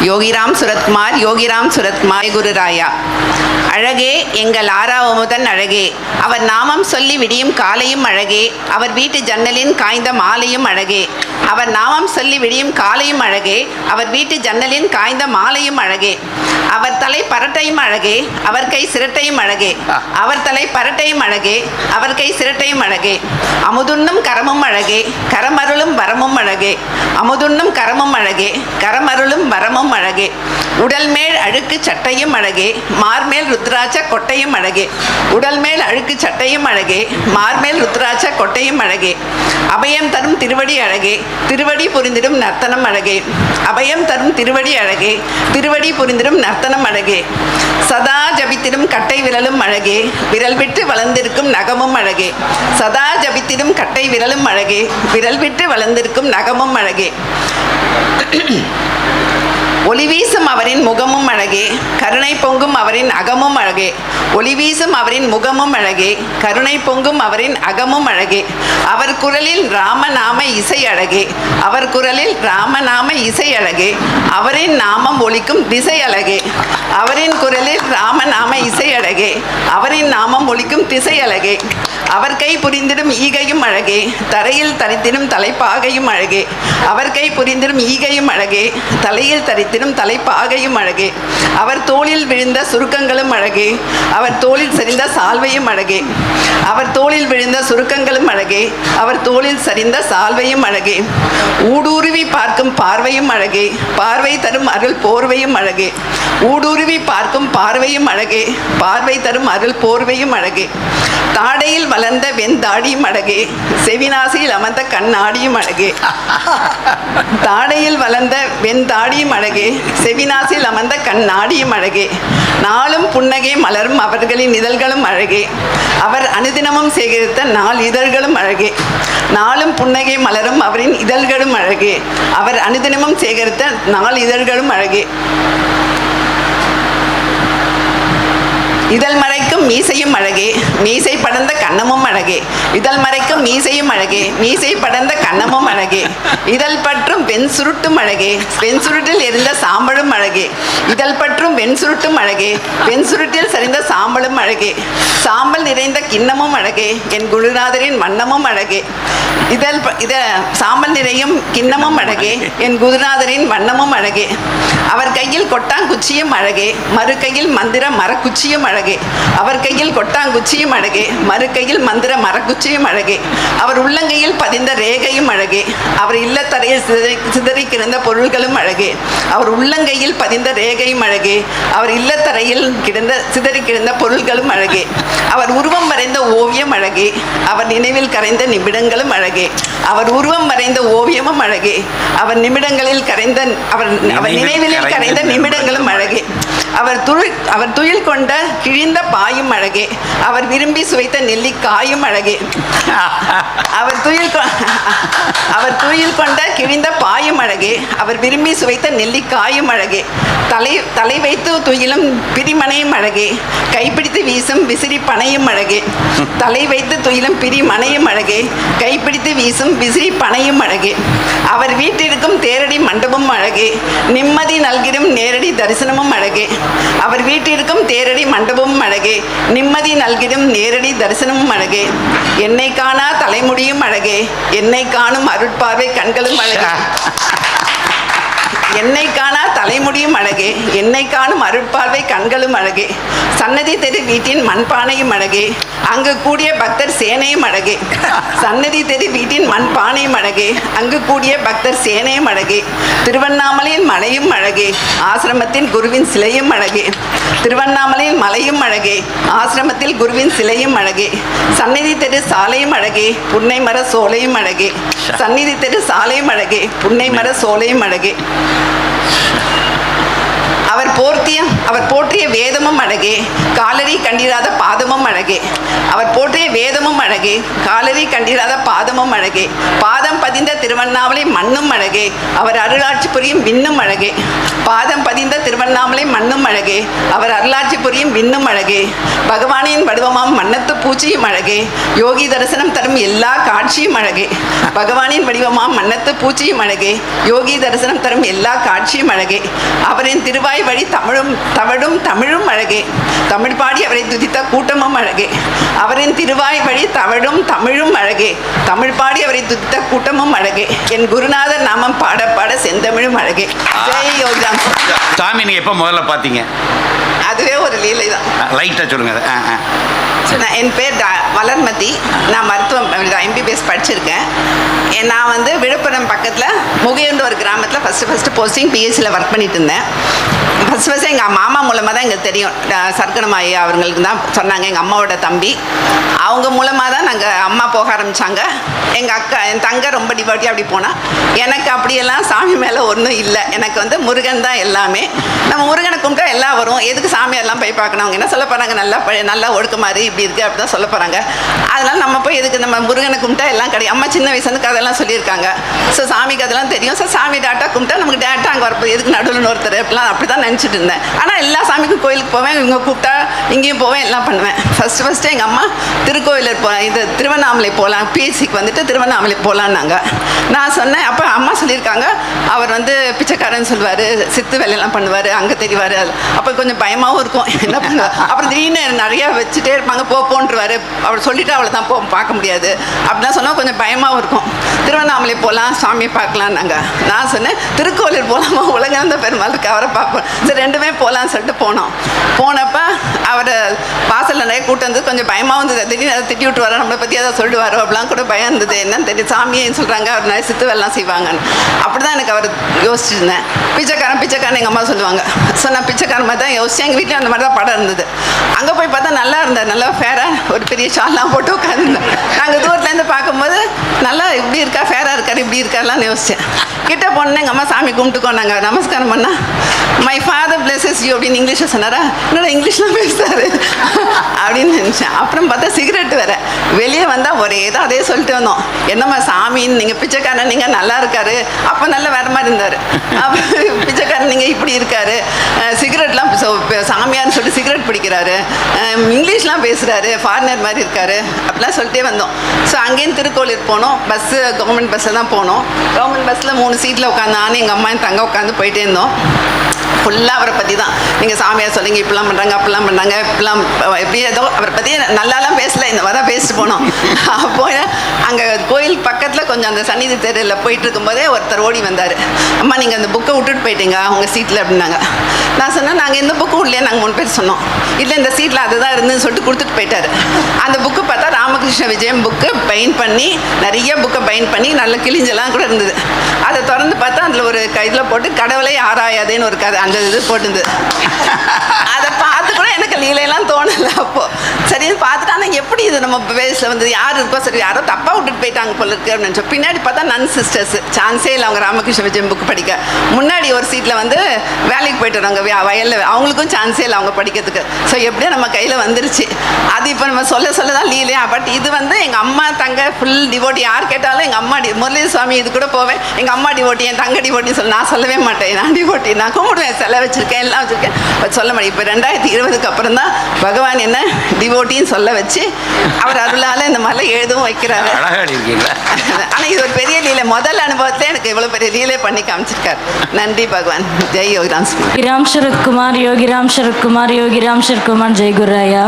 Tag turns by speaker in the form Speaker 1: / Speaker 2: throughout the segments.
Speaker 1: யோகிராம் சுரத்குமார், யோகிராம் சுரத்குமார் குருராயா. அழகே எங்கள் ஆறாவமுதன் அழகே, அவர் நாமம் சொல்லி விடியும் காலையும் அழகே, அவர் வீட்டு ஜன்னலின் காய்ந்த மாலையும் அழகே. அவர் நாமம் சொல்லி விடியும் காலையும் அழகே, அவர் வீட்டு ஜன்னலின் காய்ந்த மாலையும் அழகே. அவர் தலை பரட்டையும் அழகே, அவர் கை சிரட்டையும் அழகே. அவர் தலை பரட்டையும் அழகே, அவர் கை சிரட்டையும் அழகே. அமுதுண்ணும் கரமும் அழகே, கரமருளும் வரமும் அழகே. அமுதுண்ணும் கரமும் அழகே, கரமருளும் வரமும் அழகே. உடல் மேல் அழுக்கு சட்டையும் அழகே, மார்மேல் ருத்ராட்ச கொட்டையும் அழகே. உடல் மேல் அழுக்கு சட்டையும் அழகே, மார்மேல் ருத்ராட்ச கொட்டையும் அழகே. அபயம் தரும் திருவடி அழகே, திருவடி புரிந்திடும் நர்த்தனம் அழகே. அபயம் தரும் திருவடி அழகே, திருவடி புரிந்திடும் நர்த்தனம் அழகே. சதா ஜபித்திடும் கட்டை விரலும் அழகே, விரல் விட்டு வளர்ந்திருக்கும் நகமும் அழகே. சதா ஜபித்திடும் கட்டை விரலும் அழகே, விரல் விட்டு வளர்ந்திருக்கும் நகமும் அழகே. ஒளி வீசும் அவரின் முகமும் அழகே, கருணை பொங்கும் அவரின் அகமும் அழகே. ஒளி வீசும் அவரின் முகமும் அழகே, கருணை பொங்கும் அவரின் அகமும் அழகே. அவர் குரலில் ராமநாம இசை அழகே, அவர் குரலில் ராமநாம இசை அழகே. அவரின் நாமம் ஒலிக்கும் திசை அழகே, அவரின் குரலில் ராமநாம இசை அழகே. அவரின் நாமம் ஒலிக்கும் திசை அழகே. அவர் கை புரிந்திடும் ஈகையும் அழகே, தரையில் தரித்திடும் தலைப்பாகையும் அழகே. அவர் கை புரிந்திடும் ஈகையும் அழகே, தலையில் தரித்திடும் தலைப்பாகையும் அழகே. அவர் தோளில் விழுந்த சுருக்கங்களும் அழகே, அவர் தோளில் சரிந்த சால்வையும் அழகே. அவர் தோளில் விழுந்த சுருக்கங்களும் அழகே, அவர் தோளில் சரிந்த சால்வையும் அழகே. ஊடுருவி பார்க்கும் பார்வையும் அழகே, பார்வை தரும் அருள் போர்வையும் அழகே. ஊடுருவி பார்க்கும் பார்வையும் அழகே, பார்வை தரும் அருள் போர்வையும் அழகே. தாடையில் வளர்ந்த வெண்தாடியும் அழகே, செவிநாசியில் அமர்ந்த கண்ணாடியும் அழகே. தாடையில் வளர்ந்த வெண்தாடியும் அழகே, செவிநாசியில் அமர்ந்த கண்ணாடியும் அழகே. நாளும் புன்னகை மலரும் அவர்களின் இதழ்களும் அழகே, அவர் அனுதினமும் சேகரித்த நாள் இதழ்களும் அழகே. நாளும் புன்னகை மலரும் அவரின் இதழ்களும் அழகே, அவர் அனுதினமும் சேகரித்த நாள் இதழ்களும் அழகே. இதழ் மறைக்கும் மீசையும் அழகே, மீசை படர்ந்த கன்னமும் அழகே. இதழ் மறைக்கும் மீசையும் அழகே, மீசை படர்ந்த கன்னமும் அழகே. இதழ் பற்றும் வெண் சுருட்டும் அழகே, வெண் சுருட்டில் எரிந்த சாம்பலும் அழகே. இதழ் பற்றும் வெண் சுருட்டும் அழகே, வெண் சுருட்டில் சரிந்த சாம்பலும் அழகே. சாம்பல் நிறைந்த கிண்ணமும் அழகே, என் குருநாதரின் வண்ணமும் அழகே. சாம்பல் நிறையும் கிண்ணமும் அழகே, என் குருநாதரின் வண்ணமும் அழகே. அவர் கையில் கொட்டாங்குச்சியும் அழகே, மறு கையில் மந்திர மரக்குச்சியும் அழகே. அவர் கையில் கொட்டாங்குச்சியும் அழகே, மறு கையில் மந்திர மரக்குச்சியும் அழகே. அவர் உள்ளங்கையில் பதிந்த ரேகையும் அழகே, அவர் இல்லத்தரையில் சிதறி கிடந்த பொருள்களும் அழகே. அவர் உள்ளங்கையில் பதிந்த ரேகையும் அழகே, அவர் இல்லத்தரையில் சிதறி கிடந்த பொருள்களும் அழகே. அவர் உருவம் வரைந்த ஓவியம் அழகே, அவர் நினைவில் கரைந்த நிமிடங்களும் அழகே. அவர் உருவம் வரைந்த ஓவியமும் அழகே, அவர் நிமிடங்களில் கரைந்த அவர் நினைவில் கரைந்த நிமிடங்களும் அழகே. அவர் துயில் கொண்ட கிழிந்த பாயும் அழகே, அவர் விரும்பி சுவைத்த நெல்லிக்காயும் அழகே. அவர் துயில் கொண்ட கிழிந்த பாயும் அழகே, அவர் விரும்பி சுவைத்த நெல்லிக்காயும் அழகே. தலை வைத்து துயிலும் பிரிமனையும் அழகே, கைப்பிடித்து வீசும் விசிறி பனையும் அழகே. தலை வைத்து துயிலும் பிரிமனையும் அழகே, கைப்பிடித்து வீசும் விசிறி பனையும் அழகே. அவர் வீட்டிற்கும் தேரடி மண்டபமும் அழகே, நிம்மதி நல்கிடும் நேரடி தரிசனமும் அழகே. அவர் வீட்டிற்கும் தேரடி மண்டபமும் அழகே, நிம்மதி நல்கிடும் நேரடி தரிசனமும் அழகே. என்னை காணா தலைமுடியும் அழகே, என்னை காணும் அருட்பார்வை கண்களும் அழகே. என்னை காணா தலைமுடியும் அழகே, என்னை காணும் அருட்பார்வை கண்களும் அழகே. சன்னதி தெரு வீட்டின் மண்பானையும் அழகே, அங்கு கூடிய பக்தர் சேனையும் அழகே. சன்னதி தெரு வீட்டின் மண்பானையும் அழகே, அங்கு கூடிய பக்தர் சேனையும் அழகே. திருவண்ணாமலையின் மலையும் அழகே, ஆசிரமத்தின் குருவின் சிலையும் அழகே. திருவண்ணாமலையின் மலையும் அழகே, ஆசிரமத்தில் குருவின் சிலையும் அழகே. சந்நிதி தெரு சாலையும் அழகே, புன்னை மர சோலையும் அழகே. சந்நிதி தெரு சாலையும் அழகே, புன்னை மர சோலையும் அழகே. அவர் போற்றிய வேதமும் அழகே, காலடி கண்டிராத பாதமும் அழகே. அவர் போற்றிய வேதமும் அழகே, காலடி கண்டிராத பாதமும் அழகே. பாதம் பதிந்த திருவண்ணாமலை மண்ணும் அழகே, அவர் அருளாட்சி புரியும் விண்ணும் அழகே. பாதம் பதிந்த திருவண்ணாமலை மண்ணும் அழகே, அவர் அருளாட்சி புரியும் விண்ணும் அழகே. பகவானின் வடிவமாம் மன்னத்து பூச்சியும் அழகே, யோகி தரிசனம் தரும் எல்லா காட்சியும் அழகே. பகவானின் வடிவமாம் மன்னத்து பூச்சியும் அழகே, யோகி தரிசனம் தரும் எல்லா காட்சியும் அழகே. அவரின் திருவாய் வழி தமிழும் அழகே, தமிழ் பாடி அவரை துதித்த கூட்டமும் அழகே. அவரின் திருவாய் வழி தமிழும் அழகே, தமிழ் பாடி அவரை துதித்த கூட்டமும் அழகே. என் குருநாதர் நாமம் பாட பாட செந்தமிழும் அழகே. ஜெய் யோகிராம்.
Speaker 2: சாமி நீங்க எப்போ முதல்ல பார்த்தீங்க?
Speaker 1: அதுவே ஒரு லீலை தான்.
Speaker 2: லைட்டாக சொல்லுங்க.
Speaker 1: என் பேர் வளர்மதி. நான் மருத்துவம் MBBS படிச்சிருக்கேன். நான் வந்து விழுப்புரம் பக்கத்தில் முகையன்ற ஒரு கிராமத்தில் ஃபஸ்ட்டு போஸ்டிங் PHCயில் ஒர்க் பண்ணிட்டு இருந்தேன். ஃபஸ்ட்டு எங்கள் மாமா மூலமாக தான் எங்களுக்கு தெரியும். சர்க்கனம் ஐயா அவங்களுக்கு தான் சொன்னாங்க, எங்கள் அம்மாவோட தம்பி. அவங்க மூலமாக தான் நாங்கள் அம்மா போக ஆரம்பித்தாங்க. என் தங்கை ரொம்ப டிவோட்டி அப்படி போனால். எனக்கு அப்படியெல்லாம் சாமி மேலே ஒன்றும் இல்லை. எனக்கு வந்து முருகன் தான் எல்லாமே. நம்ம முருகனை கும்பிட்டா எல்லாம் வரும். எதுக்கு சாமியெல்லாம் போய் பார்க்கணும்? அவங்க என்ன சொல்ல போகிறாங்க, நல்லா ஒழுக்கமாதிரி இப்படி இருக்குது அப்படி தான் சொல்ல போகிறாங்க. அதனால் நம்ம போய் எதுக்கு, நம்ம முருகனை கும்பிட்டா எல்லாம் கிடைக்கும். அம்மா சின்ன வயசுலேருந்து கதையெல்லாம் சொல்லியிருக்காங்க. ஸோ சாமிக்கு அதெல்லாம் தெரியும். ஸோ சாமி டேட்டா கும்பிட்டா நமக்கு டேட்டா அங்கே வரப்போ எதுக்கு நடுவில் ஒருத்தர் அப்படிலாம் அப்படி தான் நினச்சிட்டு இருந்தேன். ஆனால் எல்லா சாமிக்கும் கோயிலுக்கு போவேன், இவங்க கூப்பிட்டா இங்கேயும் போவேன், எல்லாம் பண்ணுவேன். ஃபஸ்ட்டு எங்கள் அம்மா திருக்கோயிலூர் இது திருவண்ணாமலை போகலாம், PHCக்கு வந்துட்டு திருவண்ணாமலை போகலான்னாங்க. நான் சொன்னேன். அப்போ அம்மா சொல்லியிருக்காங்க, அவர் வந்து பிச்சைக்காரன்னு சொல்லுவார், சித்து வேலையெல்லாம் பண்ணுவார், அங்கே தெரிவார். அப்போ கொஞ்சம் பயமாகவும் இருக்கும், என்ன பண்ணுவார். அப்புறம் திடீர்னு நிறையா வச்சுட்டே இருப்பாங்க, போன்றுவார். அவர் சொல்லிவிட்டு அவளை தான் பார்க்க முடியாது அப்படிலாம் சொன்னால் கொஞ்சம் பயமாகவும் இருக்கும். திருவண்ணாமலை போகலாம், சாமியை பார்க்கலான்னாங்க. நான் சொன்னேன், திருக்கோயிலூர் போகலாமா, உலகம் பெருமாள் இருக்கு, அவரை பார்ப்போம். சரி ரெண்டுமே போகலான்னு சொல்லிட்டு போனோம். போனப்போ அவர் வாசலில் நிறைய கூட்டம் வந்து கொஞ்சம் பயமாக இருந்தது. திடீர்னு அதை திட்டி விட்டு வர, நம்மளை பற்றி எதாவது சொல்லிடுவாரோ அப்படிலாம் கூட பயம் இருந்தது. என்னன்னு தெரியும், சாமியை சொல்கிறாங்க, அவர் நிறைய சித்து வேலைலாம் செய்வாங்கன்னு. அப்படி தான் எனக்கு அவர் யோசிச்சுருந்தேன். பிச்சைக்காரன் எங்கள் அம்மா சொல்லுவாங்க. ஸோ நான் பிச்சைக்காரன் மாதிரி தான் யோசிச்சேன். எங்கள் வீட்டில் அந்த மாதிரி தான் படம் இருந்தது. அங்கே போய் பார்த்தா நல்லா இருந்தார், நல்லா ஃபேராக ஒரு பெரிய ஷால்லாம் போட்டு உட்காந்துருந்தேன். நாங்கள் தூரத்துலேருந்து பார்க்கும்போது நல்லா இப்படி இருக்கா, ஃபேராக இருக்கார், இப்படி இருக்கார்லாம் யோசித்தேன். கிட்ட போனேன், எங்கள் அம்மா சாமி கும்பிட்டுக்கோ, நாங்கள் நமஸ்காரம் பண்ணால் மை ஃபாதர் பிளெஸஸ் யூ அப்படின்னு இங்கிலீஷில் சொன்னாரா. என்னோட இங்கிலீஷ்லாம் பேசுகிறாரு அப்படின்னு நினச்சேன். அப்புறம் பார்த்தா சிகரெட் வேறு. வெளியே வந்தால் ஒரே தான் அதே சொல்லிட்டு வந்தோம். என்னம்மா சாமின்னு, நீங்கள் பிச்சைக்காரன், நீங்கள் நல்லா இருக்காரு. அப்போ நல்லா வேறு மாதிரி இருந்தார். அப்போ பிச்சைக்காரன் நீங்கள் இப்படி இருக்காரு, சிகரெட்லாம் சாமியார்னு சொல்லிட்டு சிகரெட் பிடிக்கிறாரு, இங்கிலீஷ்லாம் பேசுகிறாரு, ஃபாரினர் மாதிரி இருக்காரு அப்படிலாம் சொல்லிட்டே வந்தோம். ஸோ அங்கேயும் திருக்கோயிலூர் போனோம். கவர்மெண்ட் பஸ்ஸில் தான் போனோம். கவர்மெண்ட் பஸ்ஸில் 3 சீட்டில் உட்காந்து நானும் எங்கள் அம்மா என் தங்க உட்காந்து போயிட்டே இருந்தோம். ஃபுல்லாக அவரை பற்றி தான். நீங்கள் சாமியார் சொல்லிங்க, இப்படிலாம் பண்ணுறாங்க, அப்படிலாம் பண்ணுறாங்க, இப்படிலாம் எப்படி ஏதோ அவரை பற்றி நல்லாலாம் பேசலை, இந்த மாதிரி தான் பேசிட்டு போனோம். அப்போ அங்கே கோயில் பக்கத்தில் கொஞ்சம் அந்த சன்னிதி தெருவில் போயிட்டு இருக்கும்போதே ஒருத்தர் ஓடி வந்தார். அம்மா நீங்கள் அந்த புக்கை விட்டுட்டு போயிட்டீங்க உங்கள் சீட்டில் அப்படின்னாங்க. நான் சொன்னேன், நாங்கள் எந்த புக்கும் இல்லையே, நாங்கள் 3 பேர் சொன்னோம். இல்லை இந்த சீட்டில் அதுதான் இருந்துன்னு சொல்லிட்டு கொடுத்துட்டு போயிட்டார். அந்த புக்கு பார்த்தா ராமகிருஷ்ண விஜயம் புக்கு பைன் பண்ணி, நிறைய புக்கை பைன் பண்ணி நல்ல கிழிஞ்செல்லாம் கூட இருந்தது. அதை திறந்து பார்த்தா அதில் ஒரு இதில் போட்டு கடவுளை ஆராயாதேன்னு ஒரு கதை அந்த இது போட்டுருந்தது. அதை பார்த்து கூட எனக்கு லீலையெல்லாம் தோணலை. அப்போது சரி இது பார்த்துட்டு, ஆனால் எப்படி இது நம்ம பேஸில் வந்து யார் இருக்கோ, சரி யாரோ தப்பாக விட்டுட்டு போயிட்டாங்க போல இருக்கு அப்படின்னு நினச்சோம். பின்னாடி பார்த்தா நன் சிஸ்டர்ஸ், சான்ஸே இல்லை அவங்க ராமகிருஷ்ண விஜயம் புக்கு படிக்க. முன்னாடி ஒரு சீட்டில் வந்து வேலைக்கு போயிட்டு வராங்க வயலில், அவங்களுக்கும் சான்ஸே இல்லை அவங்க படிக்கிறதுக்கு. ஸோ எப்படியும் நம்ம கையில் வந்துருச்சு. அது இப்போ நம்ம சொல்ல தான் லீலையா. பட் இது வந்து எங்கள் அம்மா தங்க ஃபுல் டிவோட்டி. யார் கேட்டாலும் எங்கள் அம்மா முரளி சுவாமி இது கூட போவேன், எங்கள் அம்மா டிவோட்டி, என் தங்க டிவோட்டின்னு சொல்லி நான் சொல்லவே மாட்டேன். நான் டிவோட்டி, நான் கும்பிடுவேன், சிலை வச்சுருக்கேன், எல்லாம் வச்சுருக்கேன். பட் சொல்ல மாட்டேன். இப்போ 2020க்கு அப்புறம் தான் பகவான் என்ன டிவோட்டின்னு சொல்ல வச்சு அவர் அருளால் இந்த மாதிரிலாம் எழுதவும் வைக்கிறாரு. ஆனால் இது ஒரு பெரிய லீலை. முதல் அனுபவத்தில் எனக்கு இவ்வளோ பெரிய லீலை பண்ணி காமிச்சிருக்காரு. நன்றி பகவான். ஜெய் யோகிராம்
Speaker 3: சரத்குமார், யோகிராம் சரத்குமார், ஜெய் குருராயா.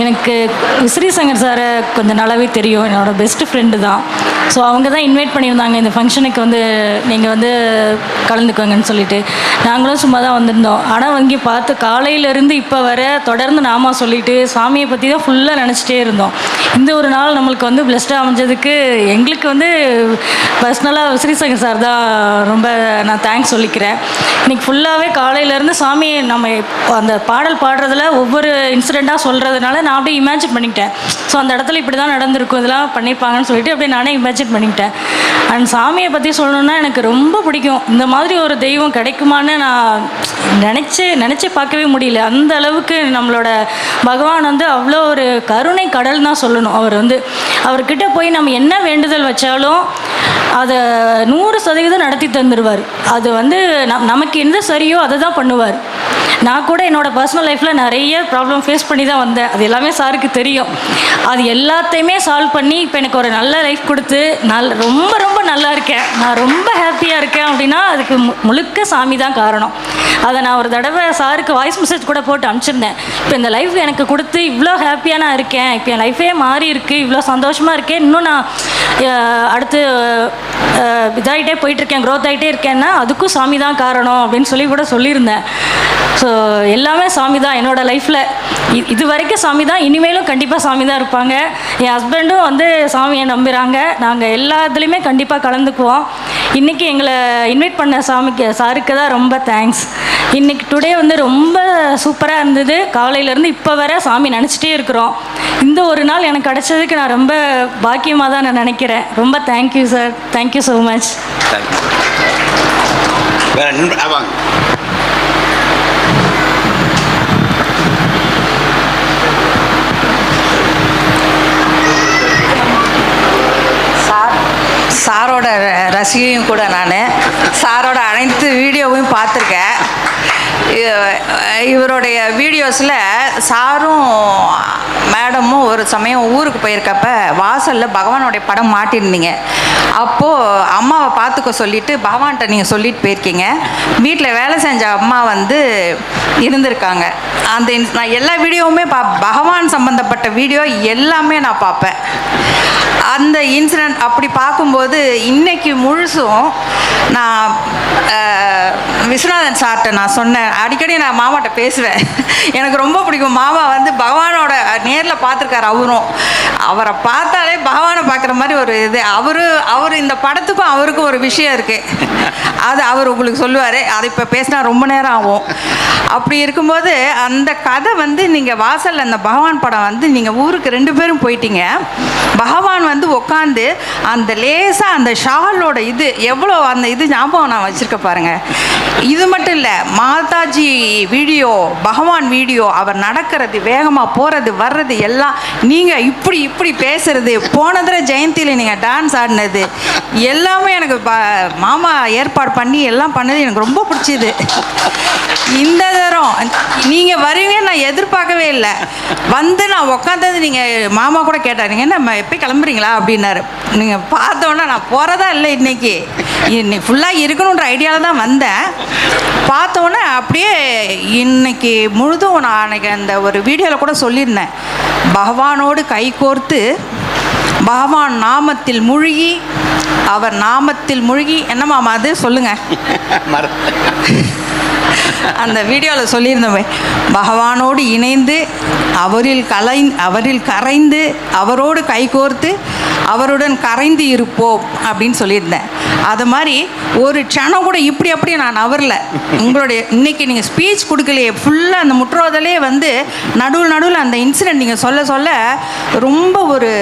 Speaker 3: எனக்கு விசிறி சங்கர் சாரை கொஞ்சம் நல்லாவே தெரியும், என்னோட பெஸ்ட் ஃப்ரெண்டு தான். ஸோ அவங்க தான் இன்வைட் பண்ணியிருந்தாங்க இந்த ஃபங்க்ஷனுக்கு வந்து நீங்கள் வந்து கலந்துக்கோங்கன்னு சொல்லிட்டு. நாங்களும் சும்மா தான் வந்திருந்தோம். ஆனால் வங்கி பார்த்து காலையிலேருந்து இப்போ வர தொடர்ந்து நாம சொல்லிட்டு சாமியை பற்றி தான் ஃபுல்லாக நினச்சிட்டே இருந்தோம். இந்த ஒரு நாள் நம்மளுக்கு வந்து பிளஸ்டாக அமைஞ்சதுக்கு எங்களுக்கு வந்து பர்சனலாக ஸ்ரீசங்கர் சார் தான் ரொம்ப நான் தேங்க்ஸ் சொல்லிக்கிறேன். இன்றைக்கி ஃபுல்லாகவே காலையிலேருந்து சாமி நம்ம அந்த பாடல் பாடுறதுல ஒவ்வொரு இன்சிடெண்ட்டாக சொல்கிறதுனால நான் அப்படியே இமேஜின் பண்ணிக்கிட்டேன். ஸோ அந்த இடத்துல இப்படி தான் நடந்திருக்கும், இதெல்லாம் பண்ணியிருப்பாங்கன்னு சொல்லிட்டு அப்படியே நானே இமேஜின் பண்ணிக்கிட்டேன். அண்ட் சாமியை பற்றி சொல்லணுன்னா எனக்கு ரொம்ப பிடிக்கும். இந்த மாதிரி ஒரு தெய்வம் கிடைக்குமான்னு நான் நினச்சி பார்க்கவே முடியல. அந்த அளவுக்கு நம்மளோட பகவான் வந்து அவ்வளோ ஒரு கருணை கடல் தான் சொல்லணும். அவர்கிட்ட போய் நம்ம என்ன வேண்டுதல் வச்சாலும் அதை 100% நடத்தி தந்துடுவார். அது வந்து நமக்கு எந்த சரியோ அதை தான் பண்ணுவார். நான் கூட என்னோடய பர்சனல் லைஃப்பில் நிறைய ப்ராப்ளம் ஃபேஸ் பண்ணி தான் வந்தேன். அது எல்லாமே சாருக்கு தெரியும். அது எல்லாத்தையுமே சால்வ் பண்ணி இப்போ எனக்கு ஒரு நல்ல லைஃப் கொடுத்து ரொம்ப ரொம்ப நல்லா இருக்கேன். நான் ரொம்ப ஹாப்பியாக இருக்கேன் அப்படின்னா அதுக்கு முழுக்க சாமி தான் காரணம். அதை நான் ஒரு தடவை சாருக்கு வாய்ஸ் மெசேஜ் கூட போட்டு அனுப்பிச்சிருந்தேன். இப்போ இந்த லைஃப் எனக்கு கொடுத்து இவ்வளோ ஹாப்பியாக நான் இருக்கேன், இப்போ என் லைஃபே மாறி இருக்குது, இவ்வளோ சந்தோஷமாக இருக்கேன், இன்னும் நான் அடுத்து இதாகிட்டே போயிட்டுருக்கேன், க்ரோத் ஆகிட்டே இருக்கேன்னா அதுக்கும் சாமி தான் காரணம் அப்படின்னு சொல்லி கூட சொல்லியிருந்தேன். ஸோ எல்லாமே சாமி தான் என்னோடய லைஃப்பில். இது வரைக்கும் சாமி தான், இனிமேலும் கண்டிப்பாக சாமி தான் இருப்பாங்க. என் ஹஸ்பண்டும் வந்து சாமியை நம்புகிறாங்க. நாங்கள் எல்லா இதுலேயுமே கண்டிப்பாக கலந்துக்குவோம். இன்றைக்கி எங்களை இன்வைட் பண்ண சாருக்கு தான் ரொம்ப தேங்க்ஸ். இன்றைக்கி டுடே வந்து ரொம்ப சூப்பராக இருந்தது. காலையிலேருந்து இப்போ வர சாமி நினச்சிட்டே இருக்கிறோம். இந்த ஒரு நாள் எனக்கு கிடைச்சதுக்கு நான் ரொம்ப பாக்கியமாக தான் நான் நினைக்கிறேன். ரொம்ப thank you sir, thank you so much.
Speaker 4: சாரோட ரசிகையும் கூட நான் சாரோட அனைத்து வீடியோவையும் பார்த்துருக்கேன். இவருடைய வீடியோஸில் சாரும் மேடமும் ஒரு சமயம் ஊருக்கு போயிருக்கப்ப வாசலில் பகவானுடைய படம் மாட்டியிருந்தீங்க. அப்போது அம்மாவை பார்த்துக்க சொல்லிவிட்டு பகவான்கிட்ட நீங்கள் சொல்லிட்டு போயிருக்கீங்க. வீட்டில் வேலை செஞ்ச அம்மா வந்து இருந்திருக்காங்க. நான் எல்லா வீடியோவுமே பகவான் சம்மந்தப்பட்ட வீடியோ எல்லாமே நான் பார்ப்பேன். அந்த இன்சிடெண்ட் அப்படி பார்க்கும்போது இன்றைக்கி முழுசும் நான் விஸ்வநாதன் சார்கிட்ட நான் சொன்னேன். அடிக்கடி நான் மாமாட்ட பேசுவேன். எனக்கு ரொம்ப பிடிக்கும். மாமா வந்து பகவானோட நேரில் பார்த்துருக்காரு. அவரை பார்த்தாலே பகவானை பார்க்குற மாதிரி ஒரு இது. அவர் இந்த படத்துக்கும் அவருக்கும் ஒரு விஷயம் இருக்குது. அது அவர் உங்களுக்கு சொல்லுவார். அது இப்போ பேசினா ரொம்ப நேரம் ஆகும். அப்படி இருக்கும்போது அந்த கதை வந்து நீங்கள் வாசலில் அந்த பகவான் படம் வந்து நீங்கள் ஊருக்கு 2 பேரும் போயிட்டீங்க. பகவான் வந்து உட்காந்து அந்த லேசாக அந்த ஷாலோட இது எவ்வளோ அந்த இது ஞாபகம் நான் வச்சுருக்க பாருங்கள். இது மட்டும் இல்லை, மாதாஜி வீடியோ, பகவான் வீடியோ, அவர் நடக்கிறது, வேகமாக போகிறது வர்றது எல்லாம், நீங்கள் இப்படி பேசுகிறது, போனதுல ஜெயந்தியில் நீங்கள் டான்ஸ் ஆடினது எல்லாமே எனக்கு மாமா ஏற்பாடு பண்ணி எல்லாம் பண்ணது எனக்கு ரொம்ப பிடிச்சிது. இந்த தரம் நீங்கள் வருவீங்கன்னு நான் எதிர்பார்க்கவே இல்லை. வந்து நான் உக்காந்தது நீங்கள் மாமா கூட கேட்டாருங்க, நம்ம எப்போ கிளம்புறீங்களா அப்படின்னாரு. நீங்கள் பார்த்தோன்னா நான் போகிறதா இல்லை, இன்னைக்கு ஃபுல்லாக இருக்கணுன்ற ஐடியாவில் தான் வந்தேன். பார்த்தோன்னே அப்படியே இன்னைக்கு முழுதும் நான் அன்றைக்கி அந்த ஒரு வீடியோவில் கூட சொல்லியிருந்தேன். பகவானோடு கைகோர்த்து பகவான் நாமத்தில் மூழ்கி, அவர் நாமத்தில் மூழ்கி, என்னமாமா அது சொல்லுங்கள், அந்த வீடியோவில் சொல்லியிருந்தோமே, பகவானோடு இணைந்து அவரில் கரைந்து அவரோடு கைகோர்த்து அவருடன் கரைந்து இருப்போம் அப்படின்னு சொல்லியிருந்தேன். அது மாதிரி ஒரு க்ஷணம் கூட இப்படி அப்படி நான் நவரல. உங்களுடைய இன்றைக்கி நீங்கள் ஸ்பீச் கொடுக்கலையே, ஃபுல்லாக அந்த முற்றுவதலே வந்து நடுவில் அந்த இன்சிடெண்ட் நீங்கள் சொல்ல ரொம்ப ஒரு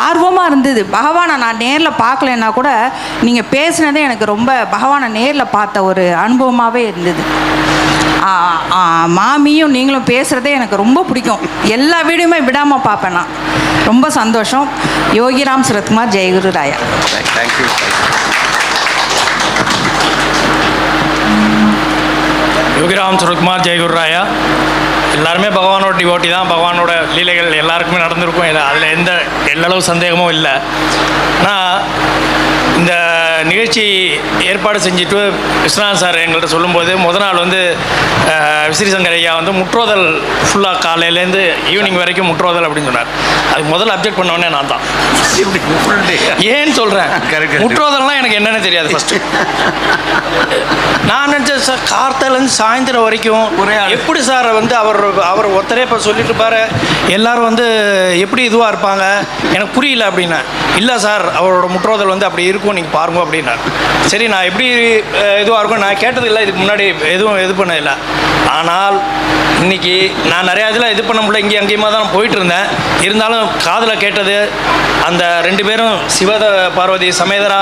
Speaker 4: ஆர்வமாக இருந்தது. பகவானை நான் நேரில் பார்க்கலன்னா கூட நீங்கள் பேசுனதே எனக்கு ரொம்ப பகவானை நேரில் பார்த்த ஒரு அனுபவமாகவே இருந்தது. மாமியும் நீங்களும் பேசுகிறதே எனக்கு ரொம்ப பிடிக்கும். எல்லா வீடியோமே விடாமல் பார்ப்பேன் நான். ரொம்ப சந்தோஷம். யோகிராம் சுரத்குமார், ஜெயகுரு ராயா.
Speaker 2: தேங்க்யூ.
Speaker 5: யோகிராம் சுரத்குமார், ஜெயகுரு ராயா. எல்லாருமே பகவானோட டிவோட்டி தான். பகவானோட லீலைகள் எல்லாருக்குமே நடந்திருக்கும். அதில் எந்த எல்லளவு சந்தேகமும் இல்லை. ஆனால் இந்த நிகழ்ச்சி ஏற்பாடு செஞ்சுட்டு விஸ்வநாத் சார் எங்கள்கிட்ட சொல்லும்போது நாள் வந்து விசிறி சங்கர் ஐயா வந்து முற்றோதல் ஃபுல்லாக காலையிலேருந்து ஈவினிங் வரைக்கும் முற்றோதல் அப்படின்னு சொன்னார். அதுக்கு முதல்ல அப்ஜெக்ட் பண்ணவொடனே நான் தான். ஏன்னு சொல்கிறேன், முற்றோதல்னால் எனக்கு என்னென்னு தெரியாது. ஃபஸ்ட்டு நான் நினச்சேன் சார் கார்த்தாலேருந்து சாயந்தரம் வரைக்கும் எப்படி சார் வந்து அவர் ஒருத்தரே இப்போ சொல்லிட்டு பாரு எல்லாரும் வந்து எப்படி இதுவாக இருப்பாங்க எனக்கு புரியல அப்படின்னா. இல்லை சார் அவரோட முற்றோதல் வந்து அப்படி இருக்கும், நீங்கள் பாருங்க அப்படின்னா. சரி நான் எப்படி இதுவாக இருக்கும் நான் கேட்டதில்லை, இதுக்கு முன்னாடி எதுவும் இது பண்ணதில்லை. ஆனால் இன்றைக்கி நான் நிறையா இதில் இது பண்ண முடியல, இங்கேயும் அங்கேயுமா தான் போயிட்டு இருந்தேன். இருந்தாலும் காதில் கேட்டது அந்த 2 பேரும் சிவத பார்வதி சமேதரா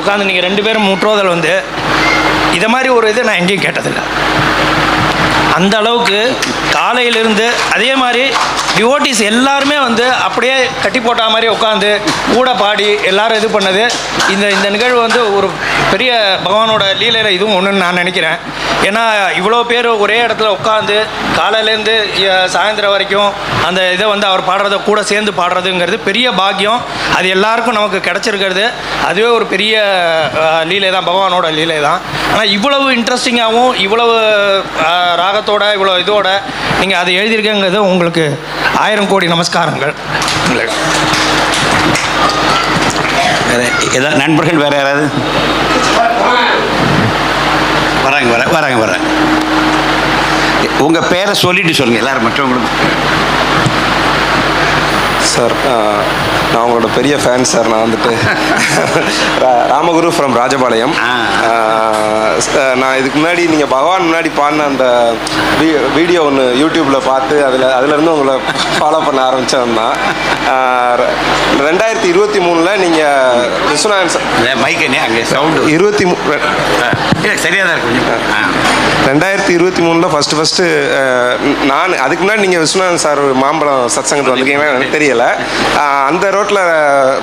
Speaker 5: உட்காந்து நீங்கள் 2 பேரும் முற்றோதல் வந்து இதை மாதிரி ஒரு இது நான் எங்கேயும் கேட்டதில்லை. அந்த அளவுக்கு காலையிலிருந்து அதே மாதிரி டிவோட்டிஸ் எல்லாருமே வந்து அப்படியே கட்டி போட்ட மாதிரி உட்காந்து கூட பாடி எல்லாரும் இது பண்ணது இந்த நிகழ்வு வந்து ஒரு பெரிய பகவானோட லீலையில் இதுவும் ஒன்றுன்னு நான் நினைக்கிறேன். ஏன்னா இவ்வளோ பேர் ஒரே இடத்துல உட்காந்து காலையிலேருந்து சாயந்தரம் வரைக்கும் அந்த இதை வந்து அவர் பாடுறத கூட சேர்ந்து பாடுறதுங்கிறது பெரிய பாக்கியம். அது எல்லாருக்கும் நமக்கு கிடச்சிருக்கிறது அதுவே ஒரு பெரிய லீலை தான், பகவானோட லீலை தான். ஆனால் இவ்வளவு இன்ட்ரெஸ்டிங்காகவும் இவ்வளவு ராகத்தோட இவ்வளோ இதோட நீங்கள் அதை எழுதியிருக்கங்கிறது உங்களுக்கு 1000 கோடி நமஸ்காரங்கள்.
Speaker 2: ஏதாவது நண்பர்கள் வேறு யாராவது வராங்க. உங்கள் பேரை சொல்லிட்டு சொல்லுங்கள் எல்லாரும் மற்றவங்களும்.
Speaker 6: சார் நான் உங்களோட பெரிய ஃபேன் சார். நான் வந்துட்டு ராமகுரு ஃப்ரம் ராஜபாளையம். நான் இதுக்கு முன்னாடி நீங்கள் பகவான் முன்னாடி பாடின அந்த வீடியோ ஒன்று யூடியூப்பில் பார்த்து அதுலேருந்து உங்களை ஃபாலோ பண்ண ஆரம்பித்தேன் தான். 2023 நீங்கள் விஸ்வநாதன் சார்
Speaker 2: மைக்கனே அங்கே சவுண்டு
Speaker 6: 23
Speaker 2: சரியாக தான் இருக்கும்.
Speaker 6: 2023 ஃபஸ்ட்டு நான் அதுக்கு முன்னாடி நீங்கள் விஸ்வநாதன் சார் மாம்பழம் சத்சங்கத்தில் வந்திருக்கீங்களா எனக்கு தெரியலை. அந்த ரோட்டில்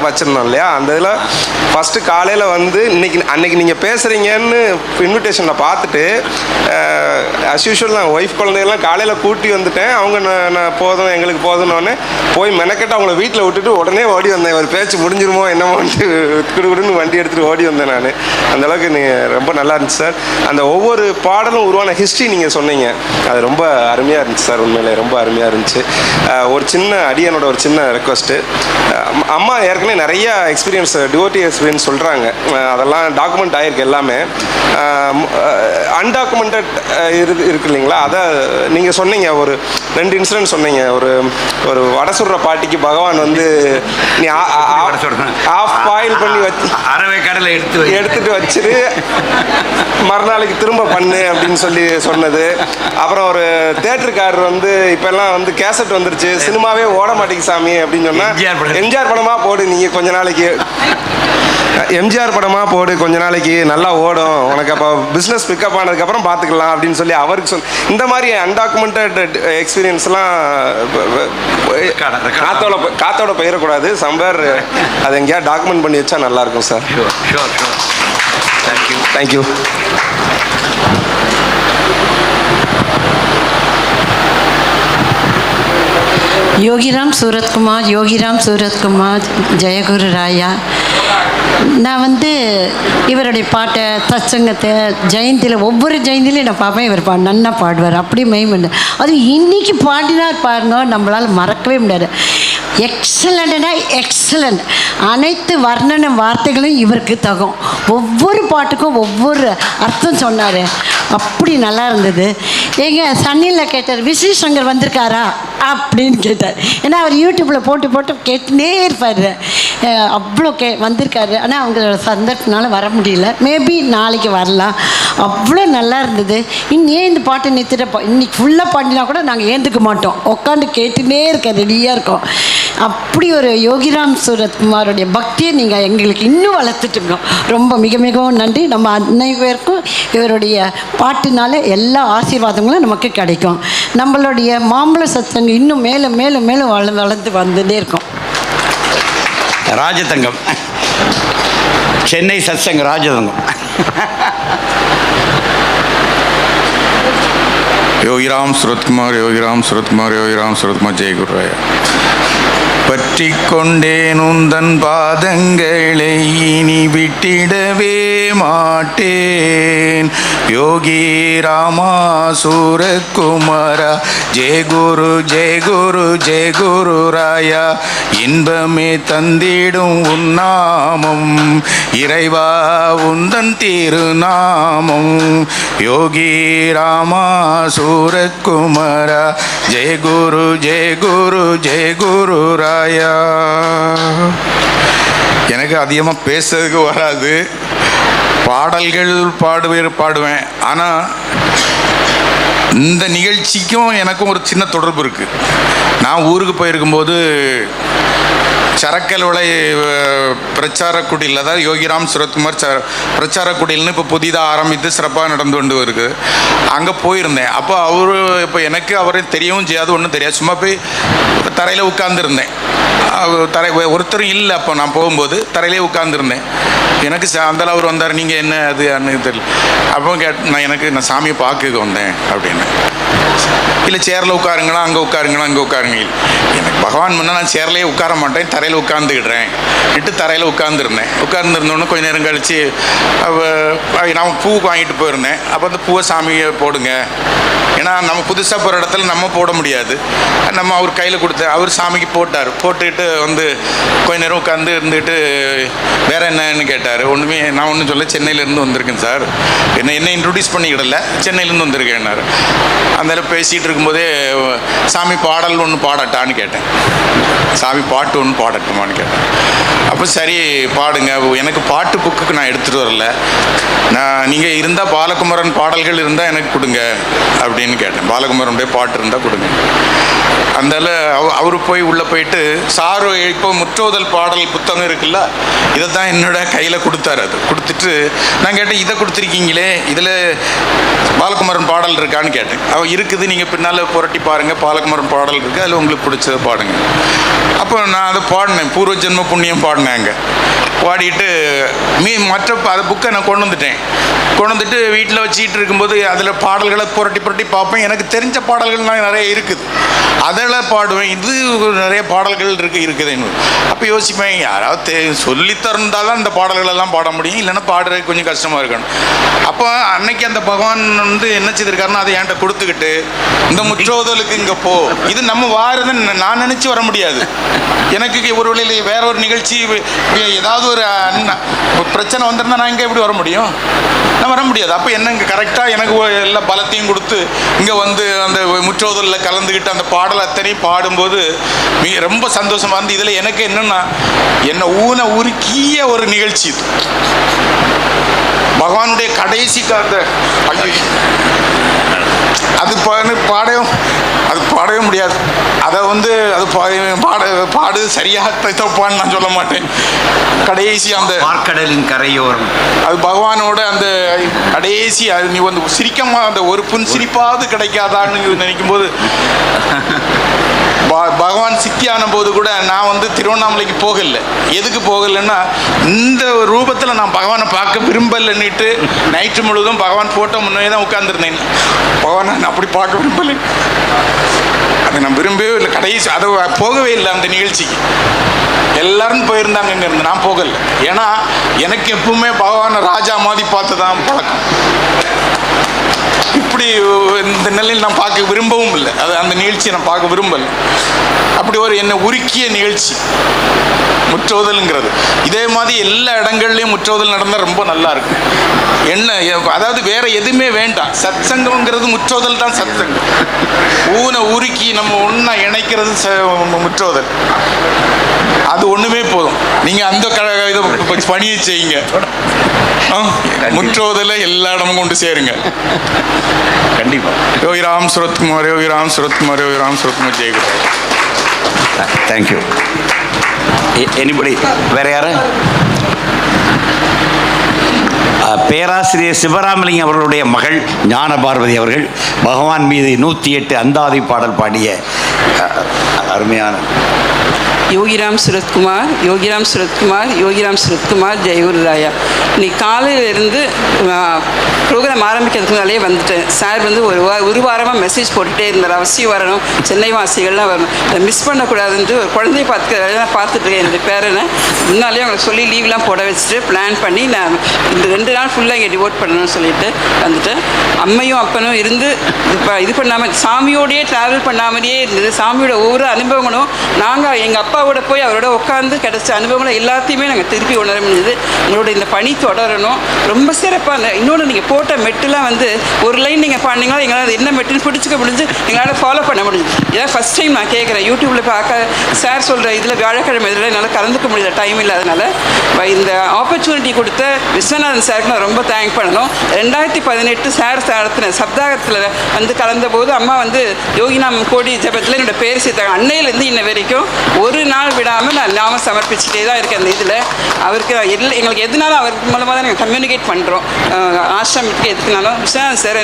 Speaker 6: வச்சுருந்தோம் இல்லையா, அந்த இதில் ஃபஸ்ட்டு காலையில் வந்து அன்னைக்கு நீங்கள் பேசுகிறீங்கன்னு இன்விடேஷனில் பார்த்துட்டு அஸ் யூஷுவல் நான் ஒய்ஃப் குழந்தைகள்லாம் காலையில் கூட்டி வந்துட்டேன். அவங்க நான் போதும் எங்களுக்கு போதும்னோடனே போய் மெனக்கெட்டு அவங்கள வீட்டில் விட்டுட்டு உடனே ஓடி வந்தேன். ஒரு பேச்சு முடிஞ்சிருமோ என்னமோன்ட்டு குடுன்னு வண்டி எடுத்துகிட்டு ஓடி வந்தேன் நான். அந்தளவுக்கு நீங்கள் ரொம்ப நல்லா இருந்துச்சு சார். அந்த ஒவ்வொரு பாடலும் உருவான ஹிஸ்ட்ரி நீங்கள் சொன்னீங்க, அது ரொம்ப அருமையாக இருந்துச்சு சார். உண்மையிலே ரொம்ப அருமையாக இருந்துச்சு. ஒரு சின்ன அடியனோட ஒரு சின்ன ரெக்வஸ்ட்டு, அம்மா ஏற்கனவே நிறைய எக்ஸ்பீரியன்ஸ் டிவோட்டி எக்ஸ்பீரியன்ஸ் சொல்கிறாங்க, அதெல்லாம் டாக்குமெண்ட் ஆகிருக்கு எல்லாமே. அன்டாக்குமெண்டட் இருக்கு இல்லைங்களா, அதை நீங்கள் சொன்னீங்க. ஒரு 2 இன்சிடென்ட் சொன்னீங்க. ஒரு வடை சுடுற பாட்டிக்கு பகவான் வந்து நீ ஆஃப் பாயில் பண்ணி வச்சு
Speaker 2: அறவை கடலை
Speaker 6: எடுத்துட்டு வச்சுட்டு மறுநாளைக்கு திரும்ப பண்ணு அப்படின்னு சொன்னது. அப்புறம் ஒரு தேட்டருக்காரர் வந்து இப்போல்லாம் வந்து கேசட் வந்துருச்சு, சினிமாவே ஓட மாட்டேங்குது சாமி அப்படின்னு சொன்னால் எம்ஜிஆர் படமாக போடு, நீங்கள் கொஞ்ச நாளைக்கு எம்ஜிஆர் படமாக போடு, கொஞ்ச நாளைக்கு நல்லா ஓடும், உனக்கு அப்போ பிஸ்னஸ் பிக்கப் ஆனதுக்கப்புறம் பார்த்துக்கலாம் அப்படின்னு சொல்லி அவருக்கு இந்த மாதிரி அன்டாக்குமெண்டட் எக்ஸ்பீரியன்ஸ்லாம் காத்தோட போயிடக்கூடாது. சம்பர் அதை எங்கேயா டாக்குமெண்ட் பண்ணி வச்சா நல்லாயிருக்கும் சார். தேங்க்யூ.
Speaker 7: யோகிராம் சூரத்குமார் ஜெயகுரு ராயா. நான் வந்து இவருடைய பாட்டை சத்சங்கத்தை ஜெயந்தியில் ஒவ்வொரு ஜெயந்திலையும் நான் பார்ப்பேன். இவர் நன்னா பாடுவார், அப்படியே மெய்மண்டு. அதுவும் இன்றைக்கி பாடினார் பாருங்க, நம்மளால் மறக்கவே முடியாது. எக்ஸலண்ட். அனைத்து வர்ணன வார்த்தைகளும் இவருக்கு தகும். ஒவ்வொரு பாட்டுக்கும் ஒவ்வொரு அர்த்தம் சொன்னார், அப்படி நல்லா இருந்தது. எங்கள் சன்னியில் கேட்டார், விஸ்ரீ சங்கர் வந்திருக்காரா அப்படின்னு கேட்டார். ஏன்னா அவர் யூடியூப்பில் போட்டு கேட்டுனே இருப்பார். அவ்வளோ வந்திருக்காரு. ஆனால் அவங்களோட சந்தர்ப்பத்தினால வர முடியல. மேபி நாளைக்கு வரலாம். அவ்வளோ நல்லா இருந்தது. ஏன் இந்த பாட்டை நிறுத்திட்ட, இன்னைக்கு ஃபுல்லாக பாடினா கூட நாங்கள் ஏந்துக்க மாட்டோம், உட்காந்து கேட்டுனே இருக்க ரெடியாக இருக்கோம். அப்படி ஒரு யோகிராம் சூரத்குமாரோடைய பக்தியை நீங்கள் எங்களுக்கு இன்னும் வளர்த்துட்டுங்க. ரொம்ப மிகவும் நன்றி. நம்ம அனைவருக்கும் இவருடைய பாட்டுனால எல்லா ஆசீர்வாதங்களும் நமக்கு கிடைக்கும். நம்மளுடைய மாம்பழ சத்சங்கம் இன்னும் மேலும் வளர்ந்து வந்துட்டே இருக்கும்.
Speaker 2: ராஜதங்கம், சென்னை சத்சங்க ராஜதங்கம்.
Speaker 8: योगीराम सूरत कुमार जय गुरु राया. But பற்றி கொண்டேன் உந்தன் பாதங்களை இனி விட்டிடவே மாட்டேன். யோகி ராமா சூரகுமாரா ஜெய குரு ஜெய குரு ஜெய குரு ராயா. இன்பமே தந்திடும் உன்னாமம் இறைவா உந்தன் திருநாமம். யோகி ராமா சூரகுமாரா ஜெய குரு ஜெய குரு ஜெய குரு ராயா. எனக்கு அதிகமாக பேசுறதுக்கு வராது, பாடல்கள் பாடுவேன். ஆனால் இந்த நிகழ்ச்சிக்கும் எனக்கும் ஒரு சின்ன தொடர்பு இருக்குது. நான் ஊருக்கு போயிருக்கும்போது சரக்கல் விலை பிரச்சார குடியில், அதாவது யோகிராம் சுரத்குமார் பிரச்சார குடில்னு இப்போ புதிதாக ஆரம்பித்து சிறப்பாக நடந்து கொண்டு இருக்குது. அங்கே போயிருந்தேன். அப்போ இப்போ எனக்கு அவரை தெரியவும் செய்யாது, ஒன்றும் தெரியாது. சும்மா போய் தரையில் உட்காந்துருந்தேன். ஒருத்தரும் இல்லை. அப்போ நான் போகும்போது தரையிலே உட்காந்துருந்தேன். எனக்கு அந்தால அவர் வந்தார், நீங்கள் என்ன அது அன்னு தெரியல. அப்போ நான் சாமியை பார்க்க வந்தேன் அப்படின்னு. இல்லை சேரில் உட்காருங்களா, அங்கே உட்காருங்களா, அங்கே உட்காருங்க. எனக்கு பகவான் முன்னே நான் சேர்லேயே உட்கார மாட்டேன், தரையில் உட்காந்துக்கிடுறேன் இட்டு தரையில் உட்கார்ந்துருந்தோன்னு கொஞ்சம் நேரம் கழித்து நான் பூ வாங்கிட்டு போயிருந்தேன். அப்போ அந்த பூவை சாமியை போடுங்க, ஏன்னா நம்ம புதுசாக போகிற இடத்துல நம்ம போட முடியாது. நம்ம அவர் கையில் கொடுத்த அவர் சாமிக்கு போட்டுக்கிட்டு கொஞ்ச நேரம் உட்காந்து இருந்துட்டு வேறு என்னன்னு கேட்டார். நான் ஒன்றும் சொல்ல, சென்னையிலேருந்து வந்திருக்கேன் சார், என்ன இன்ட்ரடியூஸ் பண்ணிக்கிடல, சென்னையிலேருந்து வந்திருக்கேன்னாரு. அந்த பேசிகிட்டு இருக்கும்போதே சாமி பாடல் ஒன்று பாடட்டான்னு கேட்டேன். சாமி பாட்டு ஒன்று பாடட்டுமான்னு கேட்டேன். அப்போ சரி பாடுங்க, எனக்கு பாட்டு புக்குக்கு நான் எடுத்துகிட்டு வரல, நீங்கள் இருந்தால் பாலகுமரன் பாடல்கள் இருந்தால் எனக்கு கொடுங்க அப்படின்னு கேட்டேன். பாலகுமரனுடைய பாட்டு இருந்தால் கொடுங்க. அந்தால அவரு உள்ளே போயிட்டு சாரு இப்போ முற்றோதல் பாடல் புத்தகம் இருக்குல்ல, இதை தான் என்னோட கையில் கொடுத்தாரு. அது கொடுத்துட்டு நான் கேட்டேன், இதை கொடுத்துருக்கீங்களே, இதில் பாலகுமரன் பாடல் இருக்கான்னு கேட்டேன். அவள் இருக்குது, நீங்கள் பின்னால் புரட்டி பாருங்கள், பாலகுமரன் பாடல் இருக்குது, அதில் உங்களுக்கு பிடிச்சதை பாடுங்க. அப்போ நான் அதை பாடினேன், பூர்வ ஜென்ம புண்ணியம் பாடினேன். அங்கே பாடிட்டு மற்ற அதை புக்கை நான் கொண்டு வந்துட்டு வீட்டில் வச்சுக்கிட்டு இருக்கும்போது அதில் பாடல்களை புரட்டி பார்ப்பேன். எனக்கு தெரிஞ்ச பாடல்கள்லாம் நிறைய இருக்குது, அதெல்லாம் பாடுவேன். இது நிறைய பாடல்கள் இருக்குதுன்னு அப்போ யோசிப்பேன், யாராவது சொல்லித்தந்தாலும் அந்த பாடல்களெல்லாம் பாட முடியும், இல்லைன்னா பாடுறது கொஞ்சம் கஷ்டமாக இருக்கணும். அப்போ அன்னைக்கு அந்த பகவான் என்ன செய்திருக்காருன்னா அதை என்கிட்ட கொடுத்துக்கிட்டு, இந்த முற்றோதலுக்கு இங்கே போ, இது நம்ம வாரதுன்னு நான் நினச்சி வர முடியாது. எனக்கு ஒரு வழியில் வேற ஒரு நிகழ்ச்சி ஏதாவது ஒரு பிரச்சனை வந்துருந்தா நான் இங்கே எப்படி வர முடியும்? நான் வர முடியாது. அப்போ என்ன இங்கே கரெக்டாக எனக்கு எல்லா பலத்தையும் கொடுத்து இங்கே அந்த முற்றோதலில் கலந்துக்கிட்டு அந்த பாடல் அத்தனையும் பாடும்போது ரொம்ப சந்தோஷமாக இருந்து. இதில் எனக்கு என்னென்னா, என்னை உருக்கிய ஒரு நிகழ்ச்சி இது. பகவானுடைய கடைசி அது பாடவே முடியாது. அதை அது பாடு சரியாக தப்பான்னு நான் சொல்ல மாட்டேன். கடைசி அந்த
Speaker 2: பார்க்கடலின் கரையோரம்,
Speaker 8: அது பகவானோட அந்த கடைசி நீ சிரிக்கமா அந்த ஒரு புன் சிரிப்பாவது கிடைக்காதான்னு நினைக்கும் போது, பகவான் சித்தியான போது கூட நான் திருவண்ணாமலைக்கு போகல. எதுக்கு போகலைன்னா, இந்த ரூபத்தில் நான் பகவானை பார்க்க விரும்பலைன்னுட்டு நைட்டு முழுவதும் பகவான் போட்டோ முன்னே தான் உட்கார்ந்துருந்தேன். பகவானை நான் அப்படி பார்க்க விரும்பலை, அதை நான் விரும்பவே இல்லை. கடைசி அதை போகவே இல்லை அந்த நிகழ்ச்சிக்கு. எல்லாரும் போயிருந்தாங்க இங்கேருந்து, நான் போகலை. ஏன்னா எனக்கு எப்பவுமே பகவானை ராஜா மாதிரி பார்த்து தான் பழக்கம். இப்படி இந்த நிலையில் நான் பார்க்க விரும்பவும் இல்லை. அது அந்த நிகழ்ச்சியை நான் பார்க்க விரும்பலை. அப்படி ஒரு என்னை உருக்கிய நிகழ்ச்சி முற்றோதல்ங்கிறது. இதே மாதிரி எல்லா இடங்கள்லையும் முற்றோதல் நடந்தால் ரொம்ப நல்லா இருக்கும். அதாவது வேற எதுவுமே வேண்டாம். சத்சங்கம்ங்கிறது முற்றோதல் தான். சத்சங்கம் உருக்கி நம்ம ஒன்றா இணைக்கிறது முற்றோதல். அது ஒன்றுமே போதும். நீங்கள் அந்த இதை பணியை செய்யுங்க, முற்றோதலை எல்லா இடமும் கொண்டு சேருங்க.
Speaker 2: கண்டிப்பாக.
Speaker 8: யோகிராம் சுரத்குமார், யோகிராம் சுரத்குமார், யோகிராம் சுரத்குமார், ஜெயகுரு.
Speaker 2: தேங்க்யூ. எனிபடி வேற யாரு? பேராசிரியர் சிவராமலிங்கம் அவர்களுடைய மகள் ஞான பார்வதி அவர்கள் பகவான் மீது 108 அந்தாதி பாடல் பாடிய அருமையான
Speaker 9: யோகிராம் சுரத்குமார், யோகிராம் சுரத்குமார், யோகிராம் சுரத்குமார், ஜெயகுருராயா. இன்னைக்கு காலையிலேருந்து ப்ரோக்ராம் ஆரம்பிக்கிறதுக்கு முன்னாலே வந்துட்டேன். சார் வந்து ஒரு வாரமாக மெசேஜ் போட்டுகிட்டே இருந்தார், அவசியம் வரணும், சென்னை வாசிகள்லாம் வரணும், அதை மிஸ் பண்ணக்கூடாதுன்ட்டு ஒரு குழந்தைய பார்த்துட்ருக்கேன். என்னுடைய பேரனை முன்னாலே அவங்களுக்கு சொல்லி லீவ்லாம் போட வச்சுட்டு பிளான் பண்ணி நான் இந்த 2 நாள் ஃபுல்லாக இங்கே டிவோட் பண்ணணும்னு சொல்லிட்டு வந்துட்டேன். அம்மையும் அப்பனும் இருந்து இது பண்ணாமல் சாமியோடையே ட்ராவல் பண்ணாமலேயே இருந்தது. சாமியோட ஒவ்வொரு அனுபவங்களும் நாங்கள் எங்கள் அப்பாவோட போய் அவரோட உட்காந்து கிடைச்ச அனுபவங்களை எல்லாத்தையுமே நாங்கள் திருப்பி உணர முடியுது. உங்களோட இந்த பணி தொடரணும், ரொம்ப சிறப்பாக. இன்னொன்று நீங்கள் போட்ட மெட்டுலாம் வந்து ஒரு லைன் நீங்கள் பண்ணீங்களா எங்களால் என்ன மெட்டுன்னு பிடிச்சிக்க முடிஞ்சு எங்களால் ஃபாலோ பண்ண முடியுது. இதான் ஃபஸ்ட் டைம் நான் கேட்குறேன். யூடியூப்பில் பார்க்க சார் சொல்கிற இதில் வியாழக்கிழமை இதில் என்னால் கலந்துக்க முடியல, டைம் இல்லாதனால. இந்த ஆப்பர்ச்சுனிட்டி கொடுத்த விஸ்வநாதன் சாருக்கு நான் ரொம்ப தேங்க் பண்ணணும். 2018 சார் நடத்தின சப்தாகத்தில் வந்து கலந்தபோது அம்மா வந்து யோகிநாம் கோடி ஜபத்தில் என்னோடய பேர் சேர்த்தாங்க. அன்னையிலேருந்து இன்ன வரைக்கும் ஒரு நாள் விடாமல் நான் நாம சமர்ப்பிச்சுட்டே தான் இருக்கேன் அந்த இதில். அவருக்கு எங்களுக்கு எதுனாலும் அவருக்கு மூலமாக தான் நாங்கள் கம்யூனிகேட் பண்ணுறோம். ஆசிரமத்துக்கு எதுக்குனாலும் விஸ்வநாதன் சார்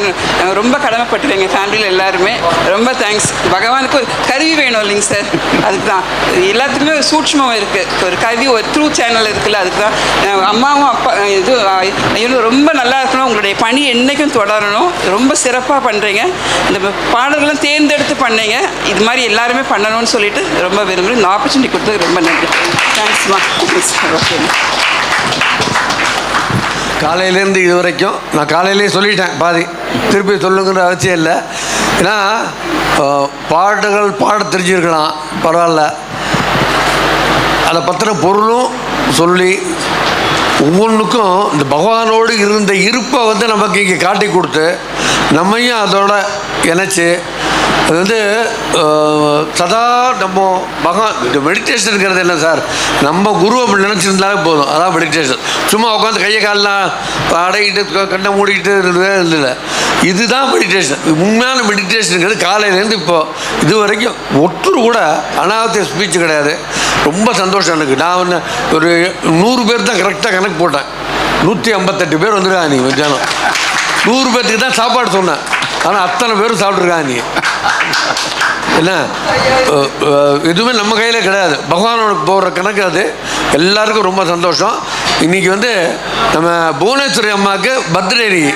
Speaker 9: ரொம்ப கடமைப்பட்டுருக்கேன். எங்கள் ஃபேமிலியில் எல்லாருமே ரொம்ப தேங்க்ஸ். பகவானுக்கு ஒரு கருவி வேணும் இல்லைங்க சார், அதுக்கு தான். எல்லாத்துக்குமே ஒரு சூட்சமாக இருக்குது, ஒரு கருவி, ஒரு த்ரூ சேனல் இருக்குல்ல, அதுக்கு தான். அம்மாவும் அப்பா இது ரொம்ப நல்லா இருக்கணும், உங்களுடைய பணி என்றைக்கும் தொடரணும், ரொம்ப சிறப்பாக பண்ணுறீங்க, இந்த பாடல்களும் தேர்ந்தெடுத்து பண்ணீங்க, இது மாதிரி எல்லாருமே பண்ணணும்னு சொல்லிட்டு ரொம்ப விரும்புகிறேன். இந்த ஆப்பர்ச்சுனிட்டி கொடுத்ததுக்கு ரொம்ப நன்றி. தேங்க்ஸ்மா. ஓகே.
Speaker 10: காலையிலேருந்து இது வரைக்கும் நான் காலையிலே சொல்லிட்டேன், பாதி திருப்பி சொல்லுங்கிற அவசியம் இல்லை. ஏன்னா பாட்டுகள் பாட தெரிஞ்சிருக்கலாம், பரவாயில்ல, அதை பற்றின பொருளும் சொல்லி ஒவ்வொன்றுக்கும் இந்த பகவானோடு இருந்த இருப்பை வந்து நமக்கு இங்கே காட்டி கொடுத்து நம்மையும் அதோட இணைச்சி அது வந்து சதா நம்ம பகவான். இந்த மெடிடேஷனுங்கிறது என்ன சார், நம்ம குரு அப்படி நினச்சிருந்தாலே போதும், அதான் மெடிடேஷன். சும்மா உட்காந்து கையை காலெலாம் அடைக்கிட்டு கண்ணை மூடிக்கிட்டு இருந்தது இல்லை, இதுதான் மெடிடேஷன். உண்மையான மெடிடேஷனுங்கிறது காலையிலேருந்து இப்போ இது வரைக்கும் ஒருத்தர் கூட அனாவசிய ஸ்பீச் கிடையாது. ரொம்ப சந்தோஷம் எனக்கு. நான் ஒன்று ஒரு 100 பேர் தான் கரெக்டாக கணக்கு போட்டேன். 158 பேர் வந்துருக்காங்க. நீ மத்தியானம் 100 பேர்த்துக்கு தான் சாப்பாடு சொன்னேன், ஆனால் அத்தனை பேரும் சாப்பிட்ருக்காங்க. நீ என்ன எதுவுமே நம்ம கையில் கிடையாது, பகவானோட போடுற கணக்கு அது. எல்லாருக்கும் ரொம்ப சந்தோஷம். இன்றைக்கி வந்து நம்ம புவனேஸ்வரி அம்மாவுக்கு பர்த்டே. இன்னைக்கு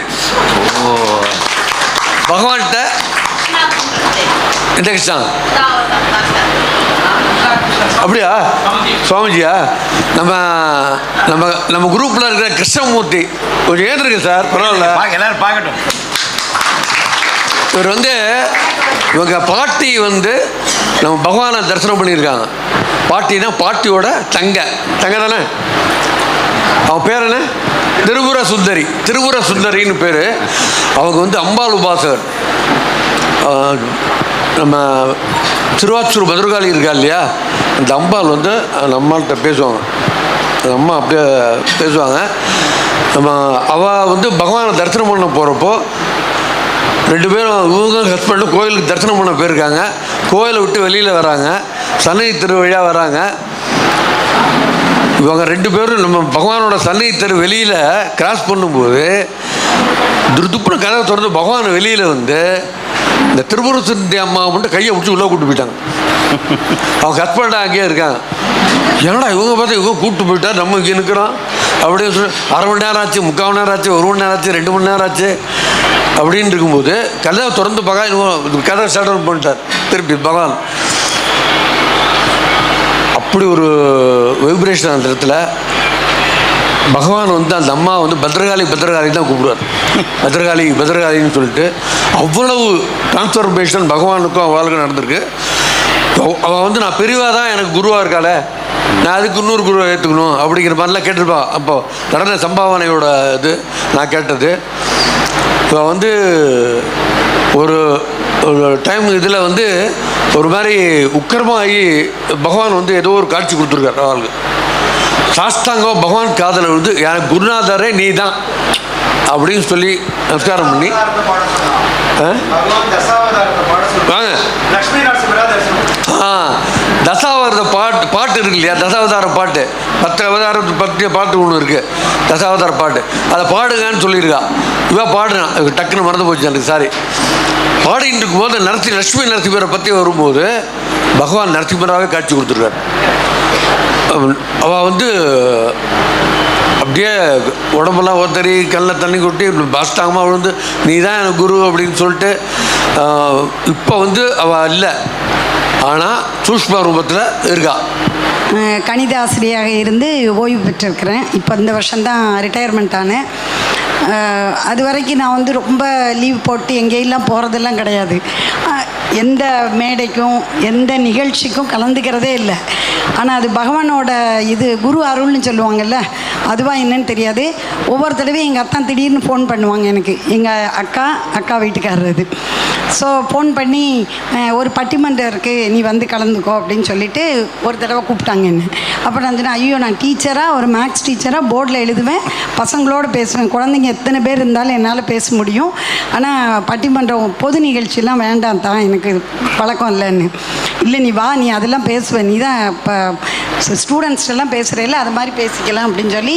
Speaker 10: பகவான்கிட்ட இந்த கிருஷ்ணன் அப்படியா சுவாமிஜியா, நம்ம நம்ம நம்ம குரூப்பில் இருக்கிற கிருஷ்ணமூர்த்தி கொஞ்சம் ஏந்திருக்கு சார், பரவாயில்ல,
Speaker 2: எல்லாரும் பார்க்கட்டும்.
Speaker 10: இவர் வந்து இவங்க பாட்டி வந்து நம்ம பகவானை தரிசனம் பண்ணியிருக்காங்க. பாட்டினா பாட்டியோட தங்க தானே, அவன் பேர் என்ன, திரிபுர சுந்தரி. திரிபுர சுந்தரின்னு பேர். அவங்க வந்து அம்பாள் உபாசகர். நம்ம திருவாச்சூர் பத்ரகாளி இருக்கா இல்லையா, அந்த அம்பாள் வந்து அந்த அம்மாள்கிட்ட பேசுவாங்க. அந்த அம்மா அப்படியே பேசுவாங்க. நம்ம அவள் வந்து பகவானை தரிசனம் பண்ண போகிறப்போ 2 பேரும் இவங்க ஹஸ்பண்டும் கோயிலுக்கு தரிசனம் பண்ண போயிருக்காங்க. கோயிலை விட்டு வெளியில் வராங்க, சன்னதி தெரு வழியாக வராங்க. இவங்க 2 பேரும் நம்ம பகவானோட சன்னதி தெரு வெளியில் கிராஸ் பண்ணும்போது துருதுப்புன்னு கதவை திறந்து பகவான் வெளியில் வந்து இந்த திரிபுர சுந்தரி அம்மாவை மட்டும் கையை பிடிச்சி உள்ளே கூப்பிட்டு போயிட்டாங்க. அவங்க ஹஸ்பண்டாக அங்கேயே இருக்காங்க. ஏன்னா இவங்க பார்த்தா இவங்க கூப்பிட்டு போயிட்டா நம்ம இங்கே நிற்கிறோம் அப்படின்னு சொல்லி 1/2 மணி நேரம் ஆச்சு, 3/4 மணி நேரம் ஆச்சு, 1 மணி நேரம் ஆச்சு, 2 மணி நேரம் ஆச்சு அப்படின்னு இருக்கும்போது கதவை திறந்து பகவான் கதவை ஷட் டவுன் பண்ணிட்டார் திருப்பி பகவான். அப்படி ஒரு வைப்ரேஷன் அந்த இடத்துல. பகவான் வந்து அந்த அம்மா வந்து பத்ரகாளி தான் கூப்பிடுவார். பத்ரகாளின்னு சொல்லிட்டு அவ்வளவு டிரான்ஸ்ஃபர்மேஷன் பகவானுக்கும் அவளுக்கும் நடந்திருக்கு. அவள் வந்து நான் பெரியவா தான் எனக்கு குருவாக இருக்காளே, நான் அதுக்கு இன்னொரு குருவை ஏற்றுக்கணும் அப்படிங்கிற மாதிரிலாம் கேட்டிருப்பா. அப்போ நடன சம்பாவனையோட இது நான் கேட்டது. இப்போ வந்து ஒரு டைம் இதில் வந்து ஒரு மாதிரி உக்கரமாகி பகவான் வந்து ஏதோ ஒரு காட்சி கொடுத்துருக்கார் அவளுக்கு. சாஸ்தாங்கம் பகவான் காதலை வந்து எனக்கு குருநாதரே நீ தான் அப்படின்னு சொல்லி நமஸ்காரம் பண்ணி வாங்க. தசாவதார பாட்டு இருக்கு இல்லையா, தசாவதார பாட்டு 10 அவதாரத்தை பற்றிய பாட்டு ஒன்று இருக்குது, தசாவதார பாட்டு. அதை பாடுங்கன்னு சொல்லியிருக்கா. இவன் பாடுறான், டக்குன்னு மறந்து போச்சு எனக்கு, சாரி. பாடிட்டு இருக்கும்போது லட்சுமி நரசிம்மரை பற்றி வரும்போது பகவான் நரசிம்மராகவே காட்சி கொடுத்துருக்கார். அவள் வந்து அப்படியே உடம்பெல்லாம் ஒத்தறி கண்ணில் தண்ணி கொட்டி பாஸ்டாங்கமாக விழுந்து நீ தான் எனக்கு குரு அப்படின்னு சொல்லிட்டு இப்போ வந்து அவள் இல்லை, ஆனால் சூஷ்ம ரூபத்தில் இருக்கா.
Speaker 7: கணித ஆசிரியராக இருந்து ஓய்வு பெற்றிருக்கிறேன். இப்போ இந்த வருஷம்தான் ரிட்டையர்மெண்ட் ஆனேன். அது வரைக்கும் நான் வந்து ரொம்ப லீவ் போட்டு எங்கேயெல்லாம் போகிறதெல்லாம் கிடையாது. எந்த மேடைக்கும் எந்த நிகழ்ச்சிக்கும் கலந்துக்கிறதே இல்லை. ஆனால் அது பகவானோட இது குரு அருள்னு சொல்லுவாங்கல்ல, அதுவாக என்னன்னு தெரியாது. ஒவ்வொரு தடவையும் எங்கள் அத்தான் திடீர்னு ஃபோன் பண்ணுவாங்க எனக்கு, எங்கள் அக்கா வீட்டுக்காரர் அது. ஸோ ஃபோன் பண்ணி ஒரு பட்டிமன்றம் இருக்குது, நீ வந்து கலந்துக்கோ அப்படின்னு சொல்லிட்டு ஒரு தடவை கூப்பிட்டாங்க என்ன. அப்போ நான் சொன்னேன், ஐயோ நான் டீச்சராக, ஒரு மேக்ஸ் டீச்சராக போர்டில் எழுதுவேன், பசங்களோடு பேசுவேன், குழந்தைங்க எத்தனை பேர் இருந்தாலும் என்னால் பேச முடியும், ஆனால் பட்டிமன்றம் பொது நிகழ்ச்சியெலாம் வேண்டாம் தான், எனக்கு பழக்கம் இல்லைன்னு. இல்லை நீ வா, நீ அதெல்லாம் பேசுவேன், நீ தான் இப்போ ஸ்டூடெண்ட்ஸ்டெல்லாம் பேசுகிறேல்ல, அது மாதிரி பேசிக்கலாம் அப்படின்னு சொல்லி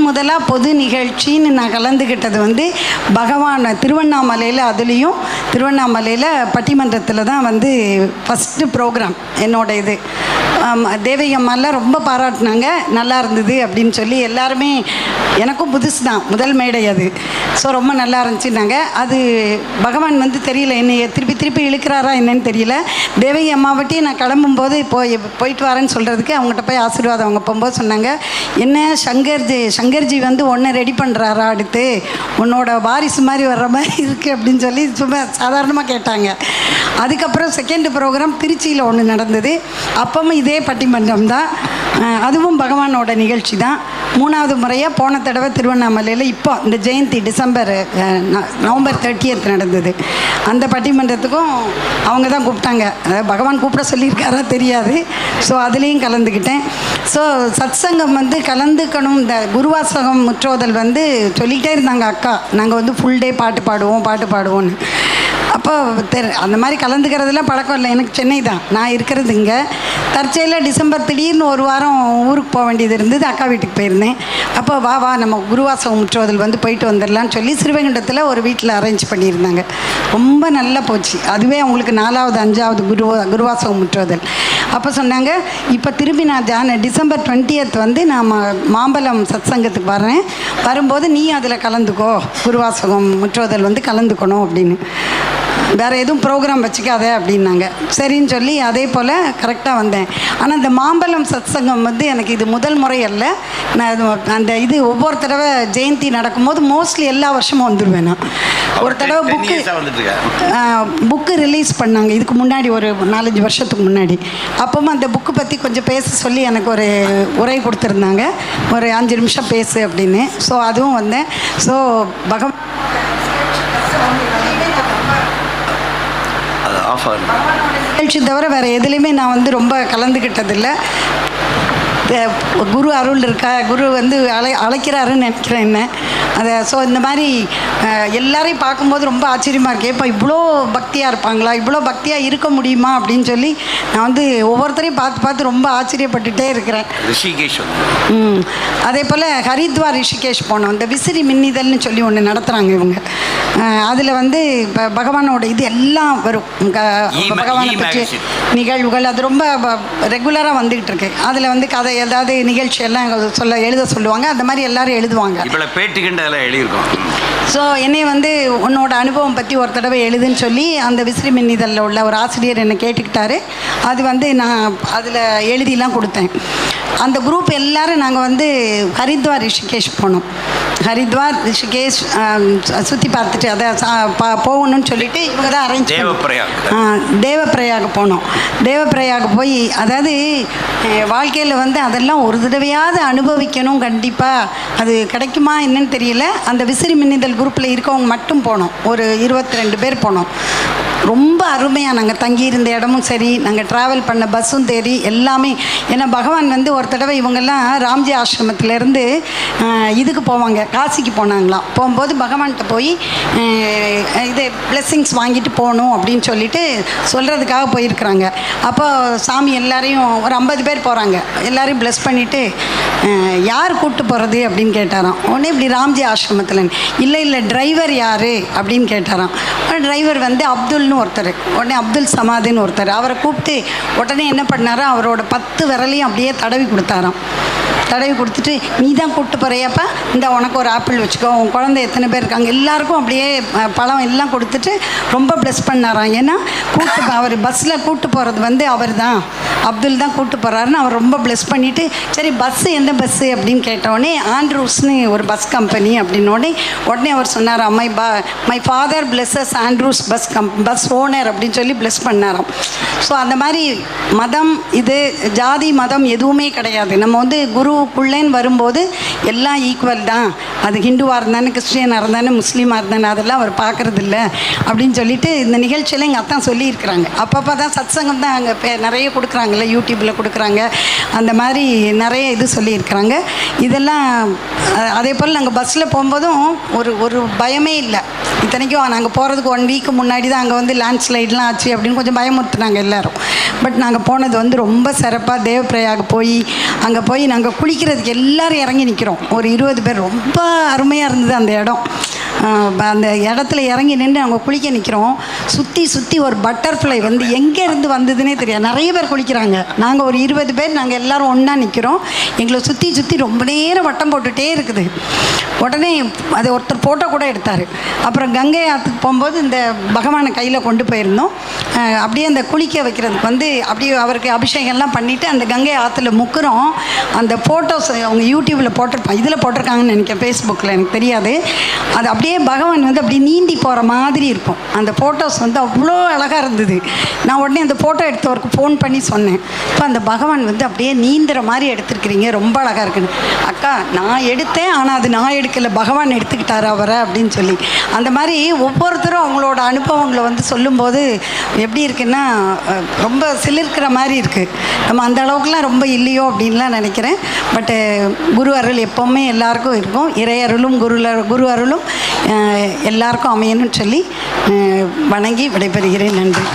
Speaker 7: முதலாக பொது நிகழ்ச்சின்னு நான் கலந்துக்கிட்டது வந்து பகவான் திருவண்ணாமலையில், அதுலேயும் திருவண்ணாமலையில் பட்டிமன்றத்தில் தான் வந்து ஃபஸ்ட்டு ப்ரோக்ராம் என்னோட இது. தேவகி அம்மாலாம் ரொம்ப பாராட்டினாங்க, நல்லா இருந்தது அப்படின்னு சொல்லி. எல்லாருமே எனக்கும் புதுசு தான், முதல் மேடை அது. ஸோ ரொம்ப நல்லா இருந்துச்சுன்னாங்க. அது பகவான் வந்து தெரியல, என்னை திருப்பி இழுக்கிறாரா என்னன்னு தெரியல. தேவகி அம்மாவட்டையும் நான் கிளம்பும்போது போயிட்டு வரேன்னு சொல்கிறதுக்கு அவங்ககிட்ட போய் ஆசீர்வாதம் அவங்க போகும்போது சொன்னாங்க, என்ன சங்கர்ஜி வந்து உன்னை ரெடி பண்ணுறாரா, அடுத்து உன்னோட வாரிசு மாதிரி வர்ற மாதிரி இருக்குது அப்படின்னு சொல்லி சும்மா சாதாரணமாக கேட்டாங்க. அதுக்கப்புறம் செகண்ட் ப்ரோக்ராம் திருச்சியில் ஒன்று நடந்தது. அப்பவும் இதே பட்டிமன்றம் தான், அதுவும் பகவானோட நிகழ்ச்சி தான். மூணாவது முறையாக போன தடவை திருவண்ணாமலையில் இப்போ இந்த ஜெயந்தி நவம்பர் 30 நடந்தது. அந்த பட்டிமன்றத்துக்கும் அவங்க தான் கூப்பிட்டாங்க. பகவான் கூப்பிட சொல்லியிருக்காரா தெரியாது. ஸோ அதுலேயும் கலந்துக்கிட்டேன். ஸோ சத்சங்கம் வந்து கலந்துக்கணும், இந்த குருவாசகம் முற்றோதல் வந்து சொல்லிக்கிட்டே இருந்தாங்க அக்கா, நாங்கள் வந்து ஃபுல் டே பாட்டு பாடுவோன்னு. அப்போ அந்த மாதிரி கலந்துக்கிறதுலாம் பழக்கம் இல்லை. எனக்கு சென்னை தான், நான் இருக்கிறது இங்கே. தற்செயலாக டிசம்பர் திடீர்னு ஒரு வாரம் ஊருக்கு போக வேண்டியது இருந்தது, அக்கா வீட்டுக்கு போயிருந்தேன். அப்போ வா நம்ம குருவாசகம் முற்றோதல் வந்து போயிட்டு வந்துடலான்னு சொல்லி ஸ்ரீவைகுண்டத்தில் ஒரு வீட்டில் அரேஞ்ச் பண்ணியிருந்தாங்க. ரொம்ப நல்லா போச்சு. அதுவே அவங்களுக்கு 4வது 5வது குருவாசகம் முற்றோதல். அப்போ சொன்னாங்க, இப்போ திரும்பி நான் டிசம்பர் 20th வந்து நான் மாம்பலம் சத்சங்கத்துக்கு வரேன், வரும்போது நீ அதில் கலந்துக்கோ, குருவாசகம் முற்றோதல் வந்து கலந்துக்கணும் அப்படின்னு. வேறு எதுவும் ப்ரோக்ராம் வச்சுக்காத அப்படின்னாங்க. சரின்னு சொல்லி அதே போல் கரெக்டாக வந்தேன். ஆனால் இந்த மாம்பலம் சத்சங்கம் வந்து எனக்கு இது முதல் முறை அல்ல. நான் அந்த இது ஒவ்வொரு தடவை ஜெயந்தி நடக்கும்போது மோஸ்ட்லி எல்லா வருஷமும் வந்துடுவேன். நான் ஒரு தடவை புக்கு ரிலீஸ் பண்ணாங்க இதுக்கு முன்னாடி, ஒரு 4-5 வருஷத்துக்கு முன்னாடி. அப்பவும் அந்த புக்கு பற்றி கொஞ்சம் பேச சொல்லி எனக்கு ஒரு உரை கொடுத்துருந்தாங்க, ஒரு 5 நிமிஷம் பேசு அப்படின்னு. ஸோ அதுவும் வந்தேன். ஸோ நிகழ்ச்சி தவிர வேறு எதுலேயுமே நான் வந்து ரொம்ப கலந்துக்கிட்டதில்லை. குரு அருள் இருக்கா, குரு வந்து அழைக்கிறாருன்னு நினைக்கிறேன் என்ன அதை. ஸோ இந்த மாதிரி எல்லாரையும் பார்க்கும்போது ரொம்ப ஆச்சரியமாக இருக்கேன். இப்போ இவ்வளோ பக்தியாக இருப்பாங்களா, இவ்வளோ பக்தியாக இருக்க முடியுமா அப்படின்னு சொல்லி நான் வந்து ஒவ்வொருத்தரையும் பார்த்து ரொம்ப ஆச்சரியப்பட்டுகிட்டே இருக்கிறேன்.
Speaker 2: ரிஷிகேஷ்
Speaker 7: அதே போல் ஹரித்வார் ரிஷிகேஷ் போனோம். இந்த விசிறி மின்னிதழ்னு சொல்லி ஒன்று நடத்துகிறாங்க இவங்க. அதில் வந்து இப்போ பகவானோட இது எல்லாம் வரும், பகவானை பற்றி நிகழ்வுகள், அது ரொம்ப ரெகுலராக வந்துக்கிட்டு இருக்கு. அதில் வந்து கதை ஏதாவது நிகழ்ச்சி எல்லாம் எழுத சொல்லுவாங்க. அந்த மாதிரி எல்லாரும் எழுதுவாங்க. ஸோ என்னை வந்து உன்னோட அனுபவம் பற்றி ஒரு தடவை எழுதுன்னு சொல்லி அந்த விசிறி மின்னிதழில் உள்ள ஒரு ஆசிரியர் என்னை கேட்டுக்கிட்டாரு. அது வந்து நான் அதில் எழுதிலாம் கொடுத்தேன். அந்த குரூப் எல்லோரும் நாங்கள் வந்து ஹரித்வார் ரிஷிகேஷ் போனோம். ஹரித்வார் ரிஷிகேஷ் சுற்றி பார்த்துட்டு அதை போகணும்னு சொல்லிட்டு இவங்க தான் அரேஞ்ச் தேவப்பிரயாக போனோம். தேவப்பிரயாக போய், அதாவது வாழ்க்கையில் வந்து அதெல்லாம் ஒரு தடவையாவது அனுபவிக்கணும் கண்டிப்பாக. அது கிடைக்குமா என்னன்னு தெரியல. அந்த விசிறி மின்னிதழ் குரூப்பில் இருக்கவங்க மட்டும் போனோம். ஒரு 22 பேர் போனோம். ரொம்ப அருமையாக நாங்கள் தங்கியிருந்த இடமும் சரி, நாங்கள் ட்ராவல் பண்ண பஸ்ஸும் தேடி எல்லாமே. ஏன்னா பகவான் வந்து ஒரு தடவை இவங்கெல்லாம் ராம்ஜி ஆசிரமத்திலேருந்து இதுக்கு போவாங்க, காசிக்கு போனாங்களாம். போகும்போது பகவான்கிட்ட போய் இது பிளெஸ்ஸிங்ஸ் வாங்கிட்டு போகணும் அப்படின்னு சொல்லிட்டு சொல்கிறதுக்காக போயிருக்கிறாங்க. அப்போ சாமி எல்லாரையும் ஒரு 50 பேர் போகிறாங்க, எல்லாரையும் ப்ளெஸ் பண்ணிவிட்டு யார் கூப்பிட்டு போகிறது அப்படின்னு கேட்டாராம். உடனே இப்படி ராம்ஜி ஆசிரமத்தில் இல்லை டிரைவர் யார் அப்படின்னு கேட்டாராம். டிரைவர் வந்து அப்துல்
Speaker 11: அப்துல்னு ஒருத்தர், உடனே அப்துல் சமாதுன்னு ஒருத்தர். அவரை கூப்பிட்டு உடனே என்ன பண்ணாரோ அவரோட 10 விரலையும் அப்படியே தடவி கொடுத்தாராம். தடவி கொடுத்துட்டு நீ தான் கூப்பிட்டு போகிறியாப்பா, இந்த உனக்கு ஒரு ஆப்பிள் வச்சுக்கோ, உன் குழந்தை எத்தனை பேர் இருக்காங்க எல்லாருக்கும் அப்படியே பழம் எல்லாம் கொடுத்துட்டு ரொம்ப ப்ளஸ் பண்ணாராம். ஏன்னா அவர் பஸ்ஸில் கூப்பிட்டு போகிறது வந்து அவர் தான், அப்துல் தான் கூப்பிட்டு போகிறாருன்னு அவர் ரொம்ப ப்ளஸ் பண்ணிவிட்டு, சரி பஸ்ஸு எந்த பஸ்ஸு அப்படின்னு கேட்டவுடனே ஆண்ட்ரூஸ்னு ஒரு பஸ் கம்பெனி அப்படின்னோடனே உடனே அவர் சொன்னாராம், my father blesses Andrews bus owner அப்படின்னு சொல்லி ப்ளஸ் பண்ணாராம். ஸோ அந்த மாதிரி மதம் இது ஜாதி மதம் எதுவுமே கிடையாது. நம்ம வந்து குருவுக்குள்ளேன்னு வரும்போது எல்லாம் ஈக்குவல் தான். அது ஹிந்துவாக இருந்தானே, கிறிஸ்டியனாக இருந்தானே, முஸ்லீமாக இருந்தானே அதெல்லாம் அவர் பார்க்குறது இல்லை அப்படின்னு சொல்லிட்டு இந்த நிகழ்ச்சியில் எங்கள் அத்தான் சொல்லியிருக்கிறாங்க. அப்பப்போ தான் சத்சங்கம் தான் அங்கே நிறைய கொடுக்குறாங்கல்ல, யூடியூப்பில் கொடுக்குறாங்க, அந்த மாதிரி நிறைய இது சொல்லியிருக்கிறாங்க. இதெல்லாம் அதே போல் நாங்கள் பஸ்ஸில் போகும்போதும் ஒரு பயமே இல்லை. இத்தனைக்கும் நாங்கள் போகிறதுக்கு 1 வீக்கு முன்னாடி தான் அங்கே வந்து லேண்ட்ஸ்லைட்லாம் ஆச்சு அப்படின்னு கொஞ்சம் பயமுறுத்துனாங்க எல்லோரும். பட் நாங்கள் போனது வந்து ரொம்ப சிறப்பாக தேவப்பிரயாக போய் அங்கே போய் நாங்கள் குளிக்கிறதுக்கு எல்லோரும் இறங்கி நிற்கிறோம். ஒரு 20 பேர். ரொம்ப அருமையாக இருந்தது அந்த இடம். அந்த இடத்துல இறங்கி நின்று நாங்கள் குளிக்க நிற்கிறோம். சுற்றி ஒரு பட்டர்ஃப்ளை வந்து எங்கே இருந்து வந்ததுன்னே தெரியாது. நிறைய பேர் குளிக்கிறாங்க. நாங்கள் ஒரு 20 பேர், நாங்கள் எல்லோரும் ஒன்றா நிற்கிறோம். எங்களை சுற்றி ரொம்ப நேரம் வட்டம் போட்டுகிட்டே இருக்குது. உடனே அதை ஒருத்தர் ஃபோட்டோ கூட எடுத்தார். அப்புறம் கங்கை ஆற்றுக்கு போகும்போது இந்த பகவானை கையில் கொண்டு போயிருந்தோம். அப்படியே அந்த குளிக்க வைக்கிறதுக்கு வந்து அப்படியே அவருக்கு அபிஷேகம்லாம் பண்ணிவிட்டு அந்த கங்கை ஆற்றுல முக்குறோம். அந்த ஃபோட்டோஸ் அவங்க யூடியூப்பில் போட்டிருப்பாங்க, இதில் போட்டிருக்காங்கன்னு நினைக்கிறேன், ஃபேஸ்புக்கில் எனக்கு தெரியாது. அது அப்படியே பகவான் வந்து அப்படி நீந்தி போகிற மாதிரி இருக்கும். அந்த ஃபோட்டோஸ் வந்து அவ்வளோ அழகாக இருந்தது. நான் உடனே அந்த ஃபோட்டோ எடுத்தவருக்கு ஃபோன் பண்ணி சொன்னேன், இப்போ அந்த பகவான் வந்து அப்படியே நீந்துற மாதிரி எடுத்துருக்கிறீங்க, ரொம்ப அழகாக இருக்குன்னு. அக்கா நான் எடுத்தேன், ஆனால் அது நான் எடுக்கலை, பகவான் எடுத்துக்கிட்டார் அவரை அப்படின்னு சொல்லி. அந்த மாதிரி ஒவ்வொருத்தரும் அவங்களோட அனுபவங்களை வந்து சொல்லும்போது எப்படி இருக்குன்னா ரொம்ப சிலிர்க்கிற மாதிரி இருக்குது. நம்ம அந்த அளவுக்குலாம் ரொம்ப இல்லையோ அப்படின்லாம் நினைக்கிறேன். பட்டு குரு அருள் எப்போவுமே எல்லாருக்கும் இருக்கும். இறை அருளும் குரு அருளும் எல்லாருக்கும் அமையணும்னு சொல்லி வணங்கி விடைபெறுகிறேன். நன்றி.